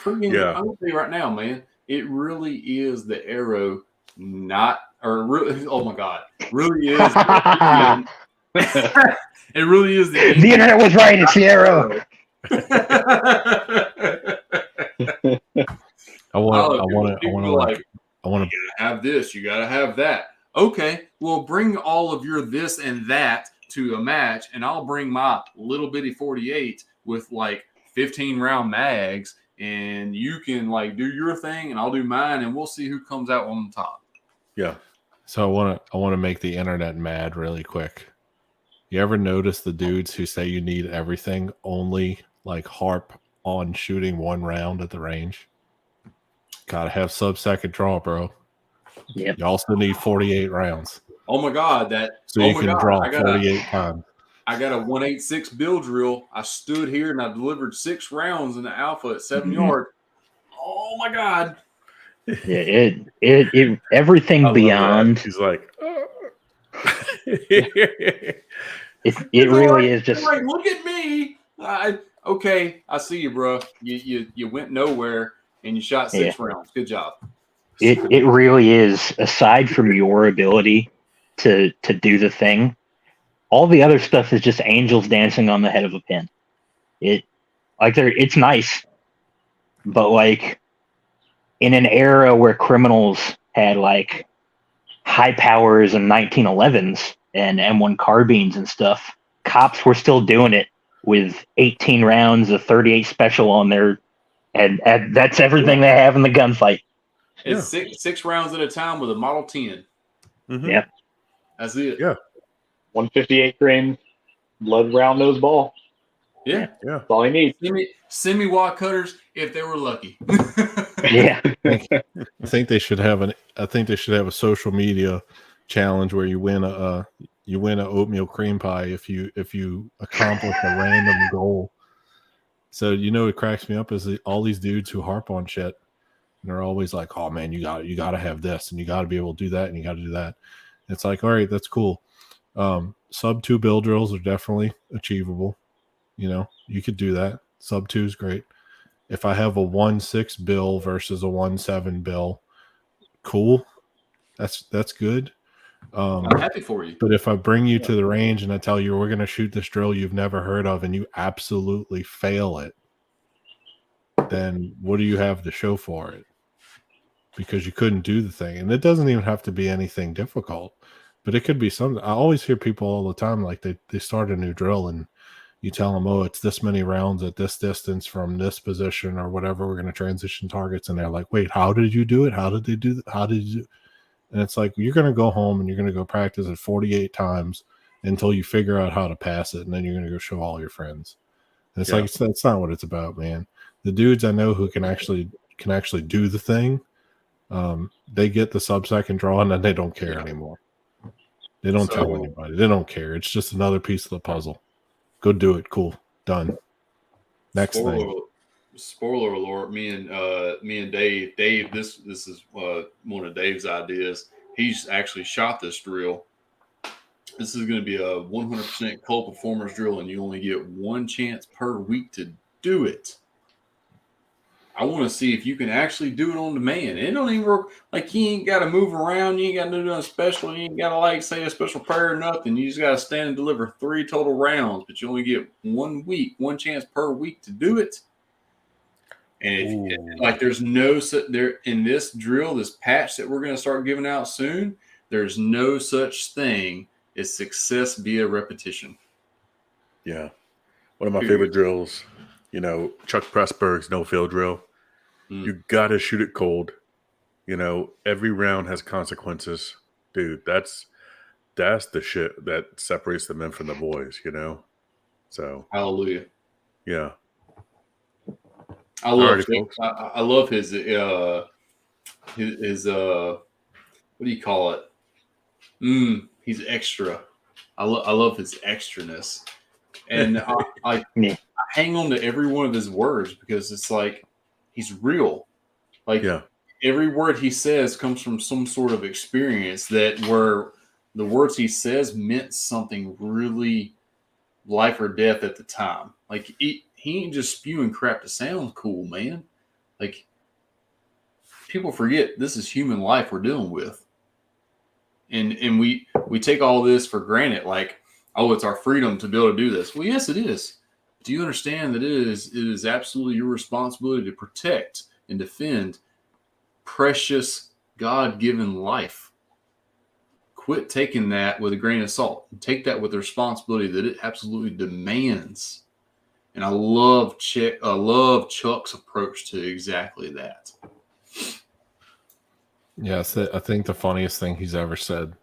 Yeah. I'm going to tell you right now, man, it really is the arrow, oh my God, really is. It really is the internet was right. It's the arrow. I want to have this. You got to have that. Okay, well, bring all of your this and that to a match, and I'll bring my little bitty 48 with like 15 round mags, and you can like do your thing, and I'll do mine, and we'll see who comes out on top. Yeah. So I want to make the internet mad really quick. You ever notice the dudes who say you need everything only like harp on shooting one round at the range? Gotta have sub-second draw, bro. Yep. You also need 48 rounds. Oh my God, you can draw 48 times. I got a 186 bill drill. I stood here and I delivered 6 rounds in the alpha at 7 yards. Oh my God. Yeah, it everything beyond. He's like, it really is just like, look at me. Okay, I see you, bro. You went nowhere and you shot 6 rounds. Good job. It really is, aside from your ability to do the thing, all the other stuff is just angels dancing on the head of a pin. It's nice, but like in an era where criminals had like high powers and 1911s and M1 carbines and stuff, cops were still doing it with 18 rounds of 38 special on there, and that's everything they have in the gunfight. It's 6 rounds at a time with a Model 10. Mm-hmm. Yeah, that's it. Yeah, 158 grain lead round nose ball. Yeah, that's all you need. Semi-wad cutters if they were lucky. Yeah, I think they should have a social media challenge where you win a oatmeal cream pie if you accomplish a random goal. So what cracks me up is all these dudes who harp on shit, and they're always like, "Oh man, you got to have this, and you got to be able to do that, and you got to do that." And it's like, all right, that's cool. Sub 2 bill drills are definitely achievable. You could do that. Sub 2 is great. If I have a 1.6 bill versus a 1.7 bill, cool. That's good. I'm happy for you. But if I bring you to the range and I tell you we're going to shoot this drill you've never heard of and you absolutely fail it, then what do you have to show for it? Because you couldn't do the thing. And it doesn't even have to be anything difficult, but it could be something. I always hear people all the time, like they start a new drill and you tell them, oh, it's this many rounds at this distance from this position or whatever. We're going to transition targets. And they're like, wait, how did you do it? How did they do that? How did you do? And it's like, you're going to go home and you're going to go practice it 48 times until you figure out how to pass it. And then you're going to go show all your friends. And it's like, that's not what it's about, man. The dudes I know who can actually do the thing, they get the sub-second draw and then they don't care anymore. They don't tell anybody. They don't care. It's just another piece of the puzzle. Go do it. Cool. Done. Next thing. Spoiler alert, me and Dave, this is one of Dave's ideas. He's actually shot this drill. This is going to be a 100% cold performance drill, and you only get one chance per week to do it. I want to see if you can actually do it on demand. It don't even work. Like, you ain't got to move around. You ain't got to do nothing special. You ain't got to, like, say a special prayer or nothing. You just got to stand and deliver 3 total rounds, but you only get 1 week, one chance per week to do it. And if, there's no there in this drill, this patch that we're going to start giving out soon, there's no such thing as success via repetition. Yeah. One of my favorite drills, Chuck Pressburg's no-field drill. You got to shoot it cold. Every round has consequences. Dude, that's the shit that separates the men from the boys, So, hallelujah. Yeah. I love his what do you call it? He's extra. I love his extraness. And I hang on to every one of his words because it's like he's real. Like every word he says comes from some sort of experience that where the words he says meant something really life or death at the time. Like he ain't just spewing crap to sound cool, man. Like people forget this is human life we're dealing with. And we take all this for granted, like, oh, it's our freedom to be able to do this. Well, yes, it is. Do you understand that it is absolutely your responsibility to protect and defend precious God-given life? Quit taking that with a grain of salt. Take that with the responsibility that it absolutely demands. And I love Chuck's approach to exactly that. Yes, I think the funniest thing he's ever said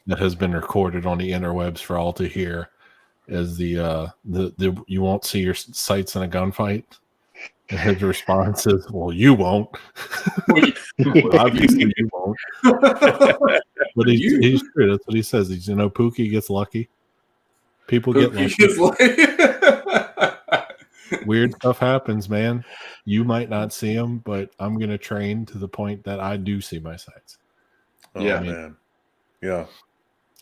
that has been recorded on the interwebs for all to hear is the you won't see your sights in a gunfight. And his response is, well, you won't. Obviously you won't. But he's true. That's what he says. He's, Pookie gets lucky. People get lucky. Weird stuff happens, man. You might not see them, but I'm going to train to the point that I do see my sights. Oh, yeah, man. Yeah.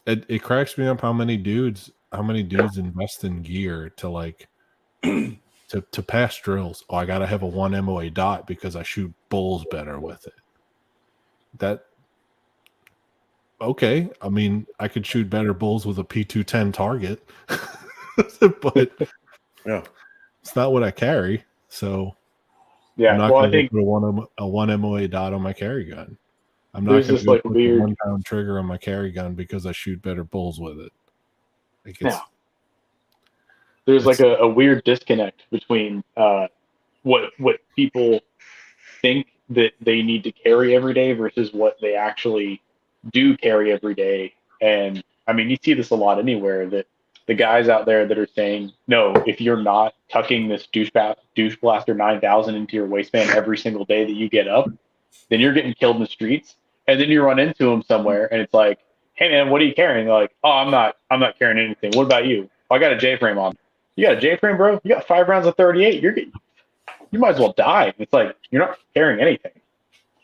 It cracks me up how many dudes invest in gear to like to pass drills. Oh, I got to have a 1 MOA dot because I shoot bulls better with it. Okay. I mean, I could shoot better bulls with a P210 target, but it's not what I carry. So I'm not going to put a 1 MOA dot on my carry gun. I'm not going to put a 1 pound trigger on my carry gun because I shoot better bulls with it. There's like a weird disconnect between what people think that they need to carry every day versus what they actually do carry every day. And I mean, you see this a lot anywhere, that the guys out there that are saying, no, if you're not tucking this douche blaster 9000 into your waistband every single day that you get up, then you're getting killed in the streets. And then you run into them somewhere and it's like, hey man, what are you carrying? They're like, oh, I'm not carrying anything. What about you? Oh, I got a J-frame on. You got a J-frame, bro? You got 5 rounds of 38. You might as well die. It's like, you're not carrying anything.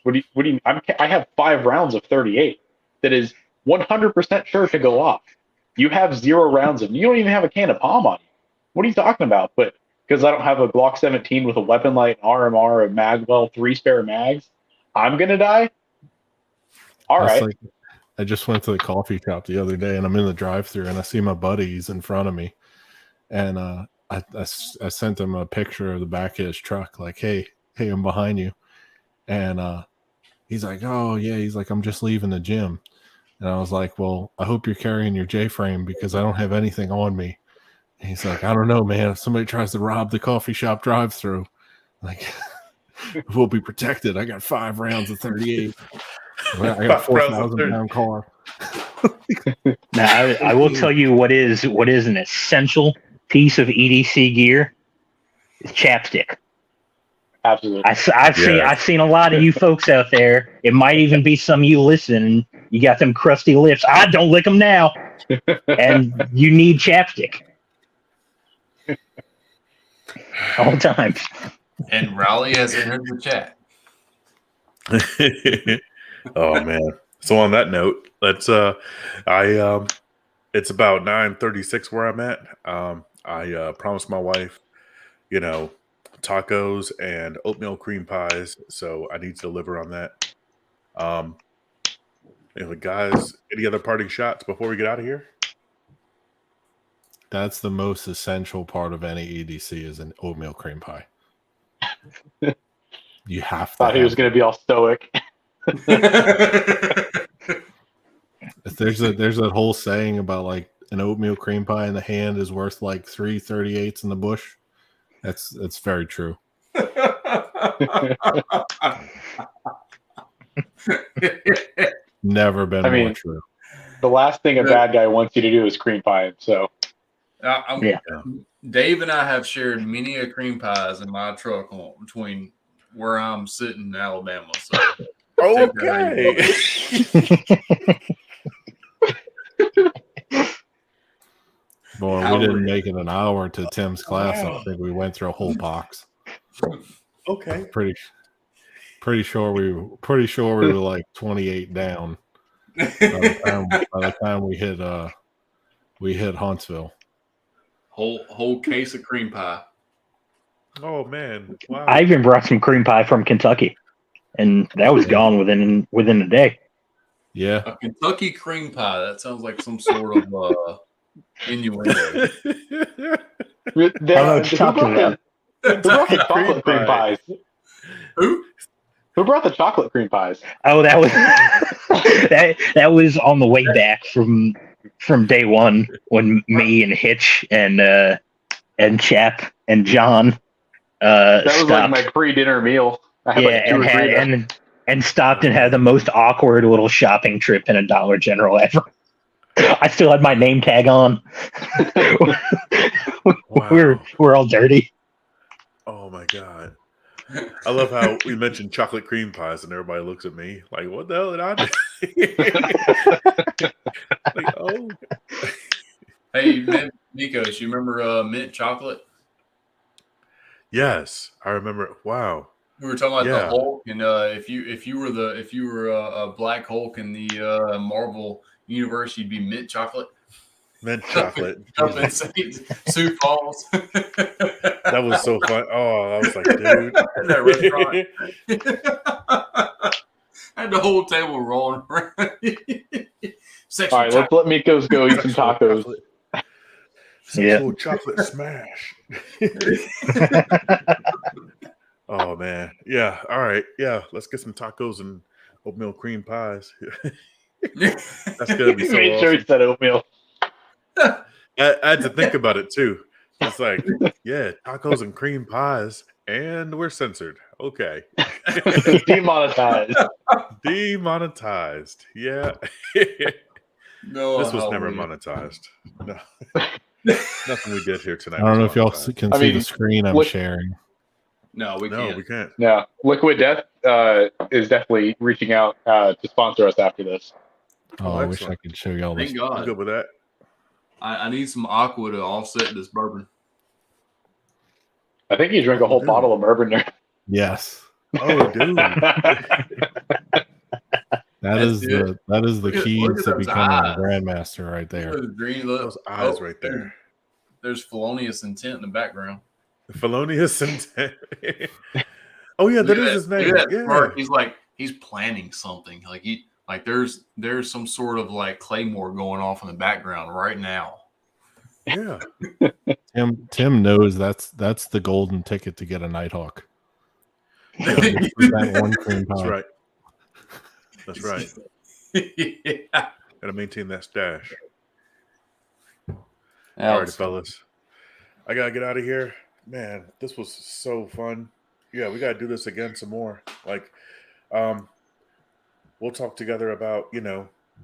What do you I have 5 rounds of 38 that is 100% sure to go off. You have 0 rounds of, you don't even have a can of palm on you. What are you talking about? But because I don't have a Glock 17 with a weapon light, RMR, a Magwell, 3 spare mags, I'm gonna die. All That's right. like, I just went to the coffee shop the other day, and I'm in the drive-thru, and I see my buddies in front of me, and I sent him a picture of the back of his truck, like, hey, I'm behind you, and he's like, oh yeah, he's like, I'm just leaving the gym, and I was like, well, I hope you're carrying your J-frame because I don't have anything on me. And he's like, I don't know, man. If somebody tries to rob the coffee shop drive-thru, like, we'll be protected. I got 5 rounds of 38. I got a 4,000 pound car. Now, I will tell you what is an essential piece of EDC gear is chapstick. Absolutely. I've seen a lot of you folks out there. It might even be some of you listening. You got them crusty lips. Don't lick them now. And you need chapstick. All times. And Raleigh has entered the chat. Oh man. So on that note, let's it's about 9:36 where I'm at. I promised my wife, tacos and oatmeal cream pies, so I need to deliver on that. Guys, any other parting shots before we get out of here? That's the most essential part of any EDC is an oatmeal cream pie. You have to. Thought he was going to be all stoic. There's a whole saying about like an oatmeal cream pie in the hand is worth like 3 38s in the bush. That's very true. Never been more true. The last thing a bad guy wants you to do is cream pie him. So, Dave and I have shared many a cream pies in my truck between where I'm sitting in Alabama. So, okay. Boy, we didn't make it an hour to Tim's class. Wow. I think we went through a whole box. Okay. Pretty sure we were like 28 down by the time we hit Huntsville. Whole case of cream pie. Oh man! Wow. I even brought some cream pie from Kentucky, and that was gone within a day. Yeah, a Kentucky cream pie. That sounds like some sort of innuendo. Who brought the chocolate cream pies? Who brought the chocolate cream pies? Oh, that was that was on the way back from day one when me and Hitch and Chap and John that was stopped. like my pre-dinner meal. I had and stopped and had the most awkward little shopping trip in a Dollar General ever. I still had my name tag on. Wow. We're all dirty. Oh my god! I love how we mentioned chocolate cream pies and everybody looks at me like, "What the hell did I do?" Like, oh. Hey, Nikos, you remember mint chocolate? Yes, I remember. Wow. We were talking about the Hulk, and if you were a Black Hulk in the Marvel universe, you'd be mint chocolate. Mint chocolate. Sioux Falls. That was so fun. Oh, I was like, dude. That restaurant. I had the whole table rolling around. All right, let's let Mikos go eat some tacos. Sexual chocolate smash. Oh man, yeah. All right, yeah. Let's get some tacos and oatmeal cream pies. That's gonna be so Made awesome. sure he said oatmeal. I had to think about it too. It's like, yeah, tacos and cream pies, and we're censored. Okay, Demonetized. Demonetized. Yeah. No, this was never monetized. No. Nothing we did here tonight. I don't know if y'all can see the screen I'm sharing. No, we can't. Yeah, Liquid Death is definitely reaching out to sponsor us after this. Oh, I wish I could show y'all this. Thank God. I'm good with that. I need some aqua to offset this bourbon. I think you drank a whole bottle of bourbon there. Yes. Oh, dude. That is the keys to becoming a grandmaster right there. Those green those eyes right there. There's felonious intent in the background. Felonious intent. Oh yeah, that is his name. Look at that Yeah. smirk. He's planning something. There's some sort of like Claymore going off in the background right now. Yeah. Tim knows that's the golden ticket to get a Nighthawk. Yeah. That one cream That's pie. right. That's right. Yeah. Gotta maintain that stash. All Alex, right, fellas. I gotta get out of here. Man, this was so fun. Yeah, we gotta do this again some more. Like, we'll talk together about,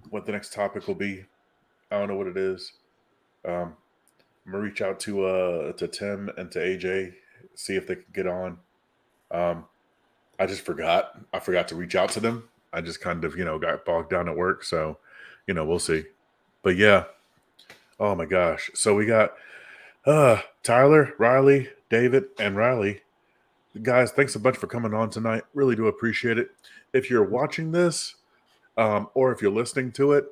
what the next topic will be. I don't know what it is. I'm gonna reach out to Tim and to AJ, see if they can get on. I just forgot. I forgot to reach out to them. I just kind of, got bogged down at work. So, we'll see. But yeah. Oh my gosh. So we got Tyler, Riley, David, and Riley. Guys, thanks a bunch for coming on tonight. Really do appreciate it. If you're watching this, or if you're listening to it,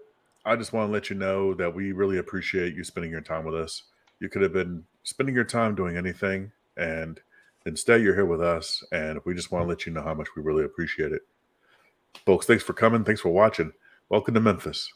I just want to let you know that we really appreciate you spending your time with us. You could have been spending your time doing anything, and instead you're here with us, and we just want to let you know how much we really appreciate it. Folks, thanks for coming. Thanks for watching. Welcome to Memphis.